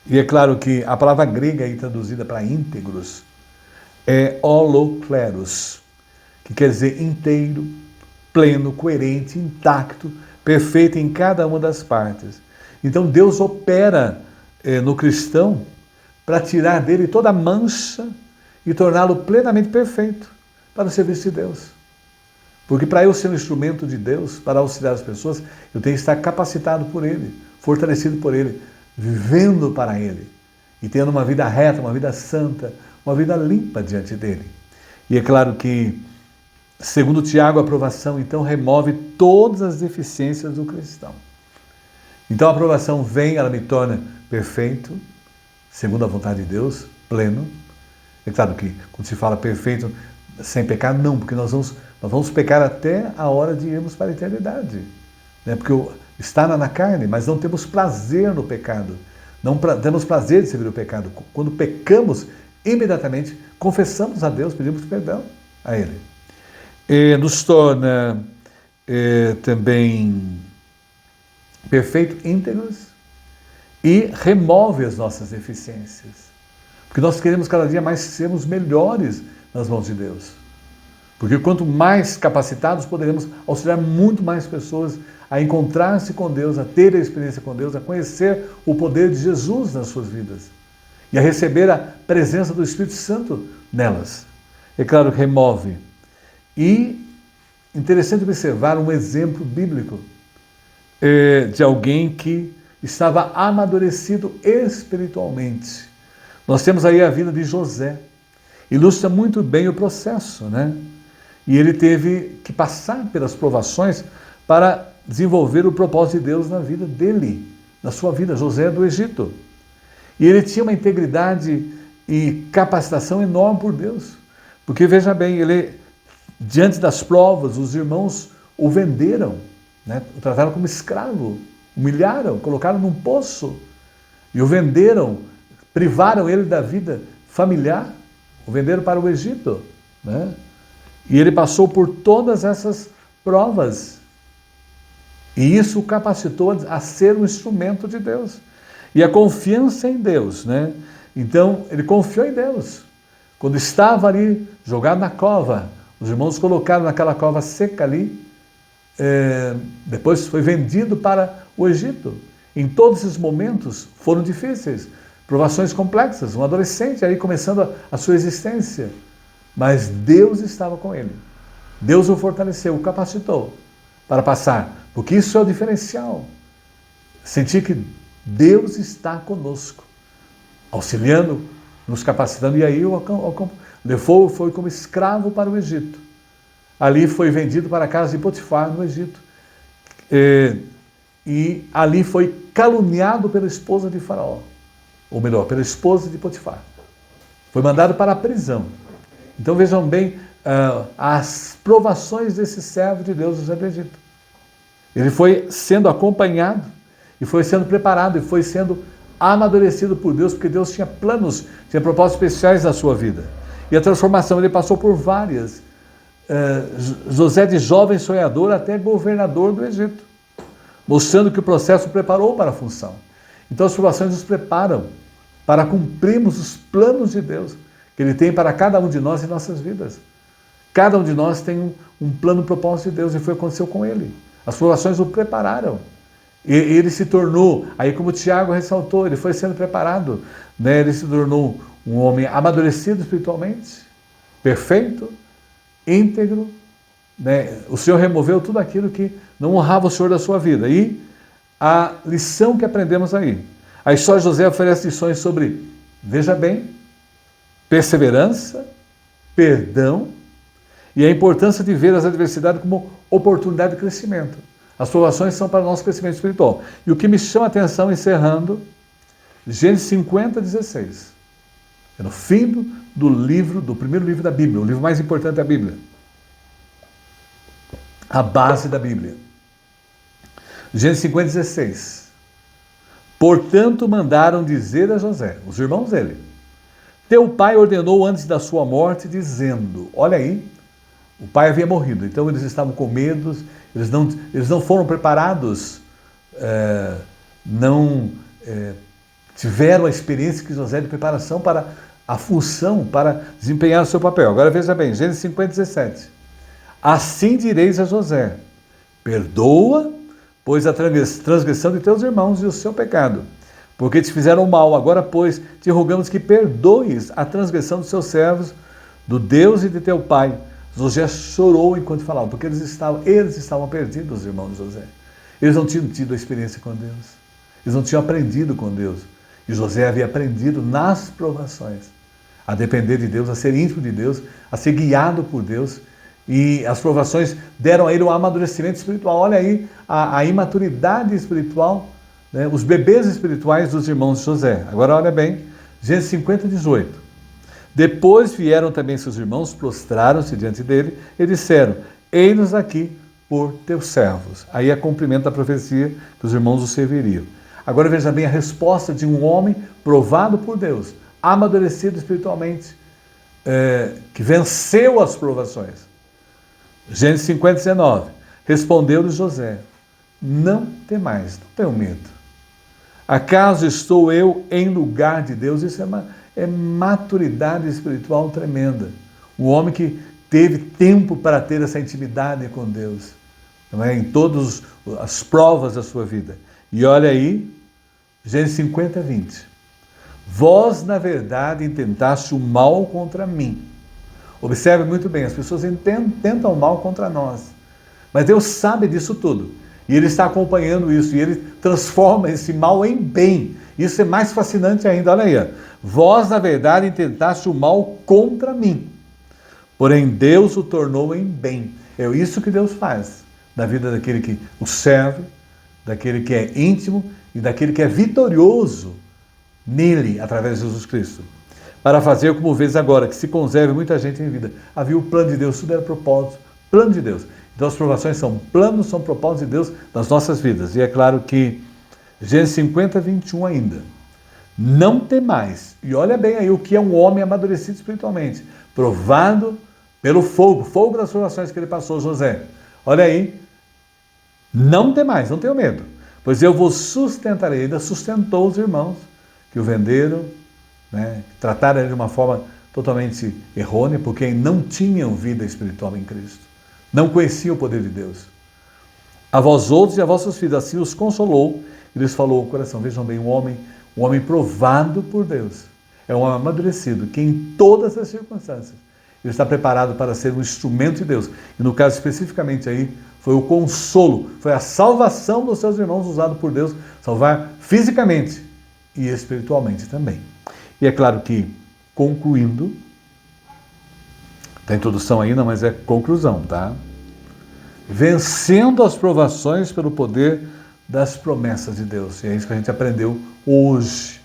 E é claro que a palavra grega aí traduzida para íntegros é holokleros, que quer dizer inteiro, pleno, coerente, intacto, perfeito em cada uma das partes. Então Deus opera no cristão para tirar dele toda mancha e torná-lo plenamente perfeito para o serviço de Deus. Porque para eu ser um instrumento de Deus, para auxiliar as pessoas, eu tenho que estar capacitado por Ele, fortalecido por Ele, vivendo para Ele e tendo uma vida reta, uma vida santa, uma vida limpa diante dEle. E é claro que, segundo Tiago, a aprovação então remove todas as deficiências do cristão. Então a aprovação vem, ela me torna perfeito, segundo a vontade de Deus, pleno. É claro que quando se fala perfeito, sem pecar, não, porque nós vamos pecar até a hora de irmos para a eternidade. Né? Porque está na carne, mas não temos prazer no pecado. Não temos prazer de servir o pecado. Quando pecamos, imediatamente confessamos a Deus, pedimos perdão a Ele. Nos torna também perfeitos, íntegros, e remove as nossas deficiências. Porque nós queremos cada dia mais sermos melhores nas mãos de Deus. Porque quanto mais capacitados, poderemos auxiliar muito mais pessoas a encontrar-se com Deus, a ter a experiência com Deus, a conhecer o poder de Jesus nas suas vidas e a receber a presença do Espírito Santo nelas. É claro que remove. E interessante observar um exemplo bíblico de alguém que estava amadurecido espiritualmente. Nós temos aí a vida de José. Ilustra muito bem o processo, né? E ele teve que passar pelas provações para desenvolver o propósito de Deus na vida dele, na sua vida, José do Egito. E ele tinha uma integridade e capacitação enorme por Deus. Porque, veja bem, ele, diante das provas, os irmãos o venderam, né? O trataram como escravo, humilharam, colocaram num poço e o venderam, privaram ele da vida familiar, o venderam para o Egito, né? E ele passou por todas essas provas. E isso o capacitou a ser um instrumento de Deus. E a confiança em Deus, né? Então, ele confiou em Deus. Quando estava ali, jogado na cova, os irmãos colocaram naquela cova seca ali, depois foi vendido para o Egito. Em todos esses momentos foram difíceis, provações complexas, um adolescente aí começando a sua existência. Mas Deus estava com ele. Deus o fortaleceu, o capacitou para passar. Porque isso é o diferencial. Sentir que Deus está conosco, auxiliando, nos capacitando. E aí levou, foi como escravo para o Egito. Ali foi vendido para a casa de Potifar, no Egito. e ali foi caluniado pela esposa de Faraó, ou melhor, pela esposa de Potifar. Foi mandado para a prisão. Então vejam bem as provações desse servo de Deus, José do Egito. Ele foi sendo acompanhado, e foi sendo preparado, e foi sendo amadurecido por Deus, porque Deus tinha planos, tinha propósitos especiais na sua vida. E a transformação, ele passou por várias. José de jovem sonhador até governador do Egito, mostrando que o processo o preparou para a função. Então as provações nos preparam para cumprirmos os planos de Deus, que Ele tem para cada um de nós em nossas vidas. Cada um de nós tem um plano, um propósito de Deus, e foi o que aconteceu com ele. As provações o prepararam. E ele se tornou, aí como o Tiago ressaltou, ele foi sendo preparado, né? Ele se tornou um homem amadurecido espiritualmente, perfeito, íntegro, né? O Senhor removeu tudo aquilo que não honrava o Senhor da sua vida. E a lição que aprendemos aí, a história de José oferece lições sobre, veja bem, perseverança, perdão e a importância de ver as adversidades como oportunidade de crescimento. As provações são para o nosso crescimento espiritual. E o que me chama a atenção, encerrando, Gênesis 50, 16. É no fim do livro, do primeiro livro da Bíblia, o livro mais importante da Bíblia. A base da Bíblia. Gênesis 50, 16. Portanto, mandaram dizer a José, os irmãos dele, teu pai ordenou antes da sua morte, dizendo, olha aí, o pai havia morrido, então eles estavam com medo, eles não foram preparados, tiveram a experiência que José de preparação para a função, para desempenhar o seu papel. Agora veja bem, Gênesis 50, 17. Assim direis a José, perdoa, pois a transgressão de teus irmãos e o seu pecado, porque te fizeram mal. Agora, pois, te rogamos que perdoes a transgressão dos seus servos, do Deus e de teu pai. José chorou enquanto falava, porque eles estavam perdidos, os irmãos de José. Eles não tinham tido a experiência com Deus. Eles não tinham aprendido com Deus. E José havia aprendido nas provações a depender de Deus, a ser íntimo de Deus, a ser guiado por Deus. E as provações deram a ele um amadurecimento espiritual. Olha aí a imaturidade espiritual, né? Os bebês espirituais dos irmãos de José. Agora olha bem, Gênesis 50, 18. Depois vieram também seus irmãos, prostraram-se diante dele e disseram, eis-nos aqui por teus servos. Aí é cumprimento da profecia que os irmãos o serviriam. Agora veja bem a resposta de um homem provado por Deus, amadurecido espiritualmente, que venceu as provações. Gênesis 50, 19. Respondeu-lhe José, não temais, não tenham medo. Acaso estou eu em lugar de Deus? Isso é maturidade espiritual tremenda. O homem que teve tempo para ter essa intimidade com Deus, não é? Em todas as provas da sua vida. E olha aí, Gênesis 50, 20. Vós, na verdade, intentaste o mal contra mim. Observe muito bem, as pessoas tentam o mal contra nós. Mas Deus sabe disso tudo. E Ele está acompanhando isso. E Ele transforma esse mal em bem. Isso é mais fascinante ainda. Olha aí. Vós, na verdade, intentaste o mal contra mim. Porém, Deus o tornou em bem. É isso que Deus faz na vida daquele que o serve, daquele que é íntimo e daquele que é vitorioso nele, através de Jesus Cristo. Para fazer como vês agora, que se conserve muita gente em vida. Havia o plano de Deus, tudo era propósito, plano de Deus. Então as provações são planos, são propósitos de Deus nas nossas vidas. E é claro que Gênesis 50, 21 ainda. Não temais. E olha bem aí o que é um homem amadurecido espiritualmente. Provado pelo fogo das provações que ele passou, José. Olha aí. Não temais, não tenham medo. Pois eu vos sustentarei. Ainda sustentou os irmãos que o venderam, né? Trataram ele de uma forma totalmente errônea, porque não tinham vida espiritual em Cristo. Não conheciam o poder de Deus. A vós outros e a vossos filhos, assim os consolou e lhes falou o coração. Vejam bem, um homem provado por Deus. É um homem amadurecido, que em todas as circunstâncias ele está preparado para ser um instrumento de Deus. E no caso especificamente aí, foi o consolo, foi a salvação dos seus irmãos usado por Deus, salvar fisicamente e espiritualmente também. E é claro que, concluindo, a introdução ainda, mas é conclusão, tá? Vencendo as provações pelo poder das promessas de Deus. E é isso que a gente aprendeu hoje,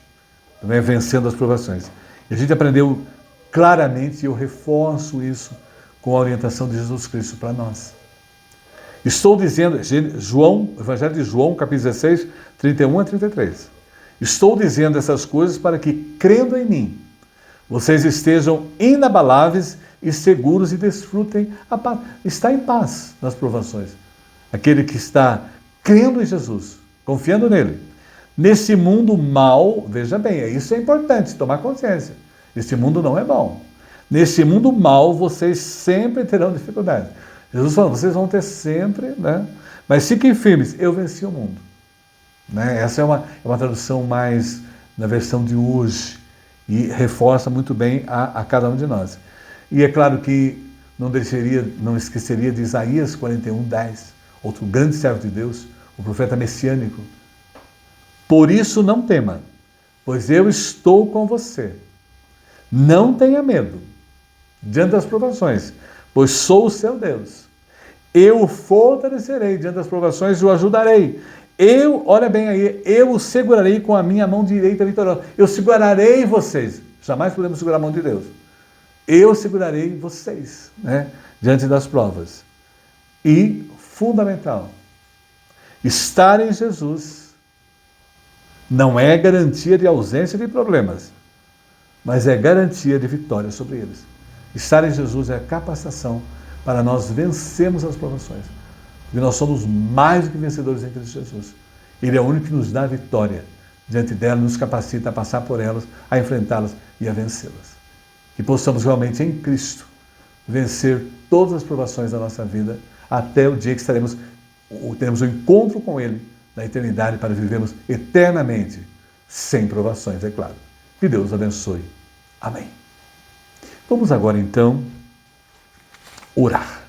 também vencendo as provações. E a gente aprendeu claramente, e eu reforço isso com a orientação de Jesus Cristo para nós. Estou dizendo, Evangelho de João, capítulo 16, 31 a 33. Estou dizendo essas coisas para que, crendo em mim, vocês estejam inabaláveis e seguros e desfrutem a paz. Está em paz nas provações. Aquele que está crendo em Jesus, confiando nele. Nesse mundo mal, veja bem, isso é importante, tomar consciência. Esse mundo não é bom. Nesse mundo mal, vocês sempre terão dificuldade. Jesus falou, vocês vão ter sempre, né? Mas fiquem firmes, eu venci o mundo. Né? Essa é uma tradução mais na versão de hoje e reforça muito bem a cada um de nós. E é claro que não esqueceria de Isaías 41, 10, outro grande servo de Deus, o profeta messiânico. Por isso não tema, pois eu estou com você. Não tenha medo diante das provações, pois sou o seu Deus. Eu o fortalecerei diante das provações e o ajudarei. Olha bem aí, eu o segurarei com a minha mão direita vitoriosa. Eu segurarei vocês. Jamais podemos segurar a mão de Deus. Eu segurarei vocês, né, diante das provas. E, fundamental, estar em Jesus não é garantia de ausência de problemas, mas é garantia de vitória sobre eles. Estar em Jesus é a capacitação para nós vencermos as provações. Porque nós somos mais do que vencedores em Cristo Jesus. Ele é o único que nos dá vitória diante delas, nos capacita a passar por elas, a enfrentá-las e a vencê-las. Que possamos realmente em Cristo vencer todas as provações da nossa vida até o dia que teremos um encontro com Ele na eternidade para vivermos eternamente sem provações, é claro. Que Deus abençoe. Amém. Vamos agora então orar.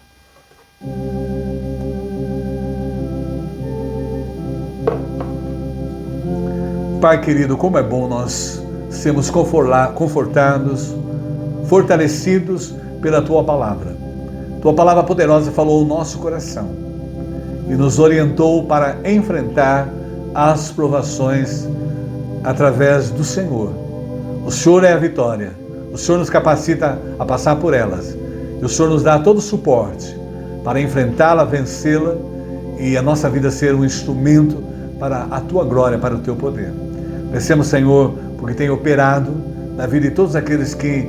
Pai querido, como é bom nós sermos confortados, fortalecidos pela Tua Palavra. Tua Palavra poderosa falou ao nosso coração e nos orientou para enfrentar as provações através do Senhor. O Senhor é a vitória. O Senhor nos capacita a passar por elas. E o Senhor nos dá todo o suporte para enfrentá-la, vencê-la e a nossa vida ser um instrumento para a Tua glória, para o Teu poder. Agradecemos, Senhor, porque tem operado na vida de todos aqueles que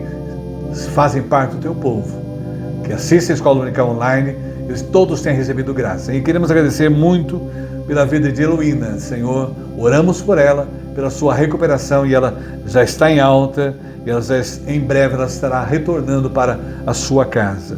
fazem parte do Teu povo, que assistem a Escola Dominical Online, eles todos têm recebido graça. E queremos agradecer muito pela vida de Heloína, Senhor. Oramos por ela, pela sua recuperação, e ela já está em alta, e em breve ela estará retornando para a sua casa.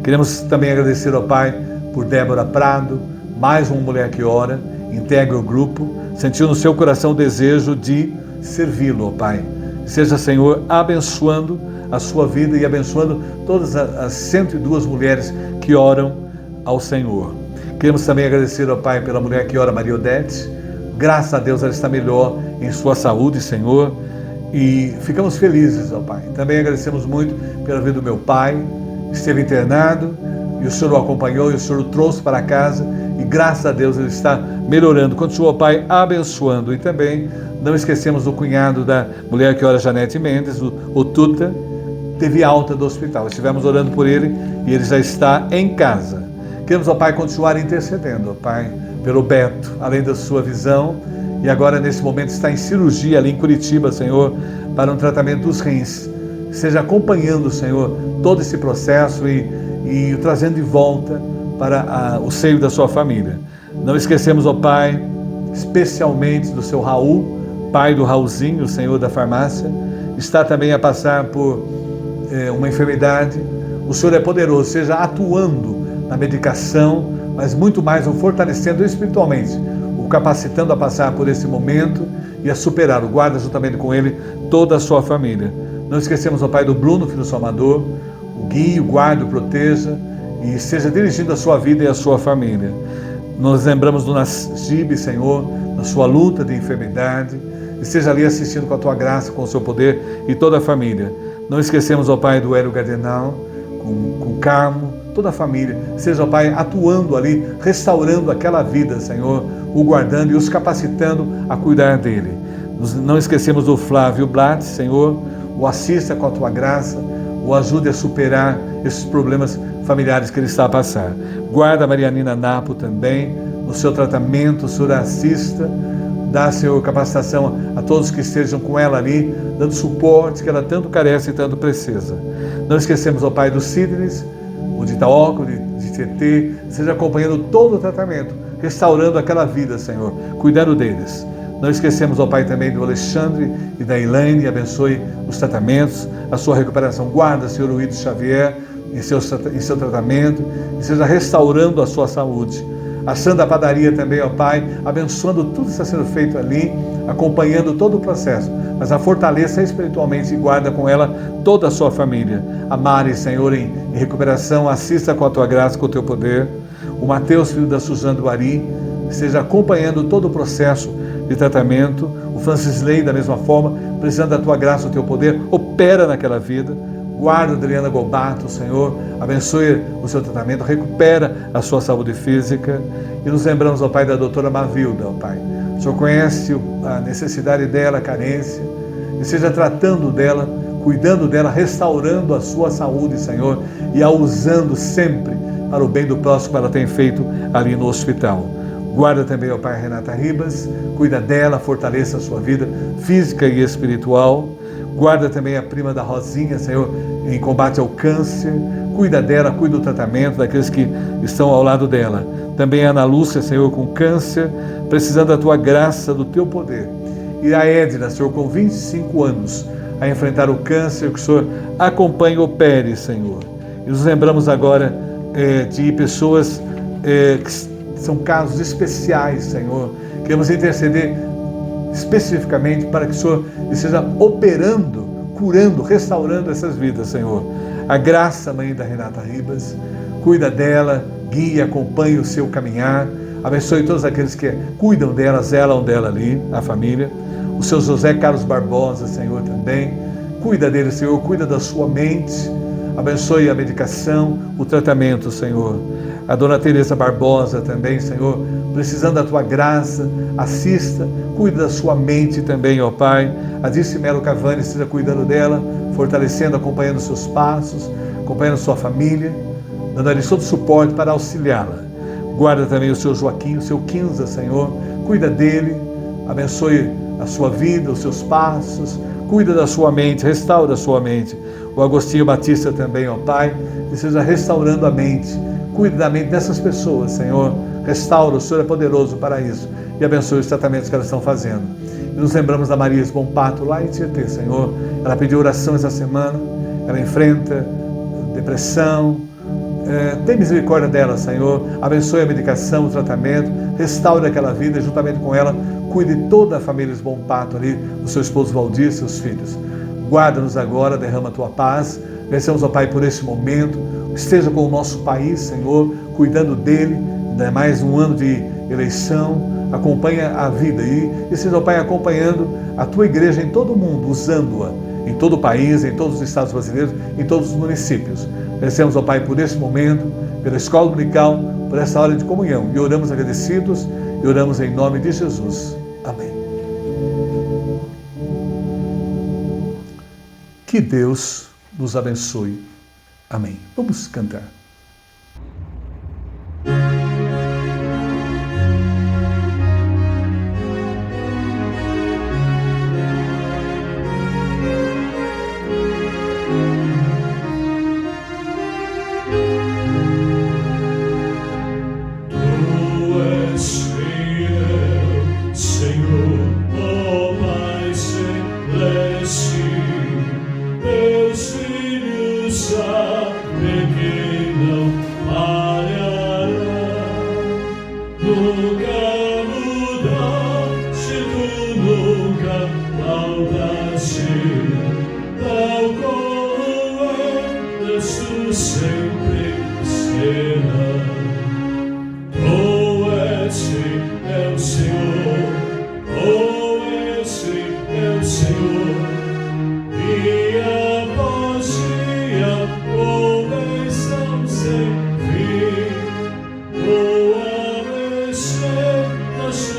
Queremos também agradecer ao Pai por Débora Prado, mais uma mulher que ora, integra o grupo, sentiu no seu coração o desejo de servi-lo, ó Pai. Seja, Senhor, abençoando a sua vida e abençoando todas as 102 mulheres que oram ao Senhor. Queremos também agradecer ao Pai pela mulher que ora, Maria Odete. Graças a Deus ela está melhor em sua saúde, Senhor. E ficamos felizes, ó Pai. Também agradecemos muito pela vida do meu pai, que esteve internado, e o Senhor o acompanhou, e o Senhor o trouxe para casa, e graças a Deus ele está melhorando. Continua, ó Pai, abençoando. E também não esquecemos do cunhado da mulher que ora, Janete Mendes, o Tuta, teve alta do hospital. Estivemos orando por ele e ele já está em casa. Queremos, ó Pai, continuar intercedendo, ó Pai, pelo Beto, além da sua visão, e agora nesse momento está em cirurgia ali em Curitiba, Senhor, para um tratamento dos rins. Seja acompanhando, Senhor, todo esse processo e o trazendo de volta para o seio da sua família. Não esquecemos, ó Pai, especialmente do seu Raul, pai do Raulzinho, o Senhor da farmácia, está também a passar por uma enfermidade. O Senhor é poderoso, seja atuando na medicação, mas muito mais o fortalecendo espiritualmente, o capacitando a passar por esse momento e a superar. O guarda juntamente com ele toda a sua família. Não esquecemos, ó Pai, do Bruno, filho do seu amador, o guie, o guarde, o proteja e seja dirigindo a sua vida e a sua família. Nos lembramos do Nasib, Senhor, na sua luta de enfermidade, e seja ali assistindo com a Tua graça, com o Seu poder e toda a família. Não esquecemos, ó Pai, do Hélio Gardenal, com Carmo, toda a família. Seja, ó Pai, atuando ali, restaurando aquela vida, Senhor, o guardando e os capacitando a cuidar dele. Não esquecemos do Flávio Blatt, Senhor, o assista com a tua graça, o ajude a superar esses problemas familiares que ele está a passar. Guarda a Marianina Napo também, no seu tratamento, o Senhor assista, dá, Senhor, capacitação a todos que estejam com ela ali, dando suporte que ela tanto carece e tanto precisa. Não esquecemos, ó Pai, dos Sidneys, o de Itaoca, de Tietê, seja acompanhando todo o tratamento, restaurando aquela vida, Senhor, cuidando deles. Não esquecemos, ó Pai, também do Alexandre e da Elaine, abençoe os tratamentos, a sua recuperação. Guarda, Senhor, o Ido Xavier em seu tratamento, e seja restaurando a sua saúde. A Santa Padaria também, ó Pai, abençoando tudo que está sendo feito ali, acompanhando todo o processo, mas a fortaleça espiritualmente e guarda com ela toda a sua família. A Mari, Senhor, em recuperação, assista com a tua graça, com o teu poder. O Mateus, filho da Suzana do Ari, esteja acompanhando todo o processo de tratamento. O Francisley, da mesma forma, precisando da tua graça, do teu poder, opera naquela vida. Guarda a Adriana Gobato, Senhor, abençoe o seu tratamento, recupera a sua saúde física. E nos lembramos, ó Pai, da doutora Mavilda, ó Pai. O Senhor conhece a necessidade dela, a carência, e seja tratando dela, cuidando dela, restaurando a sua saúde, Senhor, e a usando sempre para o bem do próximo, como ela tem feito ali no hospital. Guarda também, ó Pai, Renata Ribas, cuida dela, fortaleça a sua vida física e espiritual. Guarda também a prima da Rosinha, Senhor, em combate ao câncer. Cuida dela, cuida do tratamento daqueles que estão ao lado dela. Também a Ana Lúcia, Senhor, com câncer, precisando da tua graça, do teu poder. E a Edna, Senhor, com 25 anos, a enfrentar o câncer, que o Senhor acompanhe e opere, Senhor. E nos lembramos agora de pessoas que são casos especiais, Senhor. Queremos interceder especificamente para que o Senhor esteja operando, curando, restaurando essas vidas, Senhor. A Graça, mãe da Renata Ribas, cuida dela, guia, acompanha o seu caminhar, abençoe todos aqueles que cuidam dela, zelam dela ali, a família. O seu José Carlos Barbosa, Senhor, também, cuida dele, Senhor, cuida da sua mente, abençoe a medicação, o tratamento, Senhor. A dona Teresa Barbosa também, Senhor, precisando da tua graça, assista, cuida da sua mente também, ó Pai. A Dirce Melo Cavani esteja cuidando dela, fortalecendo, acompanhando seus passos, acompanhando sua família, dando-lhe todo o suporte para auxiliá-la. Guarda também o seu Joaquim, o seu Quinza, Senhor, cuida dele, abençoe a sua vida, os seus passos, cuida da sua mente, restaura a sua mente. O Agostinho Batista também, ó Pai, que seja restaurando a mente. Cuide da mente dessas pessoas, Senhor. Restaura, o Senhor é poderoso para isso. E abençoe os tratamentos que elas estão fazendo. E nos lembramos da Maria Esbompato, lá em Tietê, Senhor. Ela pediu oração essa semana. Ela enfrenta depressão. Tem misericórdia dela, Senhor. Abençoe a medicação, o tratamento. Restaure aquela vida. Juntamente com ela, cuide toda a família Esbompato ali, o seu esposo Valdir, seus filhos. Guarda-nos agora, derrama a tua paz. Agradecemos, ó Pai, por esse momento. Esteja com o nosso país, Senhor, cuidando dele. Ainda mais um ano de eleição. Acompanha a vida e seja, ó Pai, acompanhando a tua igreja em todo o mundo, usando-a em todo o país, em todos os estados brasileiros, em todos os municípios. Agradecemos, ó Pai, por esse momento, pela escola dominical, por essa hora de comunhão. E oramos agradecidos e oramos em nome de Jesus. Amém. Que Deus nos abençoe. Amém. Vamos cantar. Yes.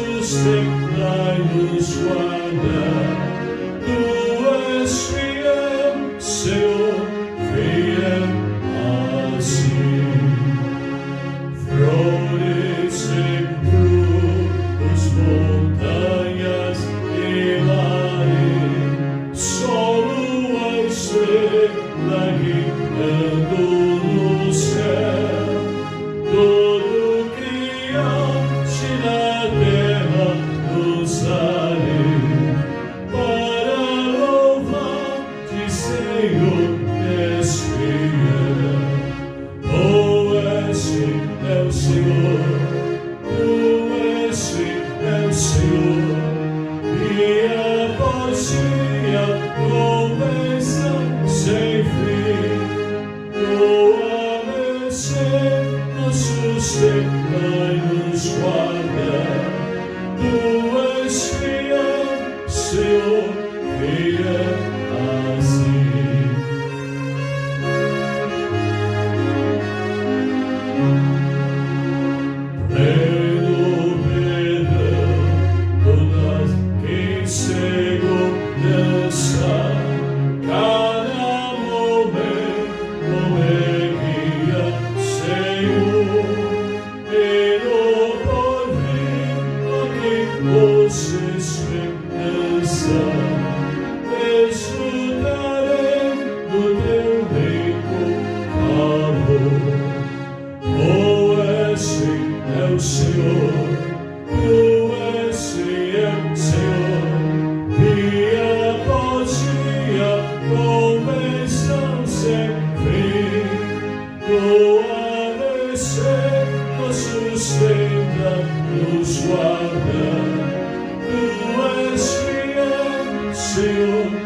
Esse é o Senhor, esse é o Senhor, dia após dia, convenção sem fim, amanhecer, nos sustenta, nos guarda, tu és fiel, Senhor.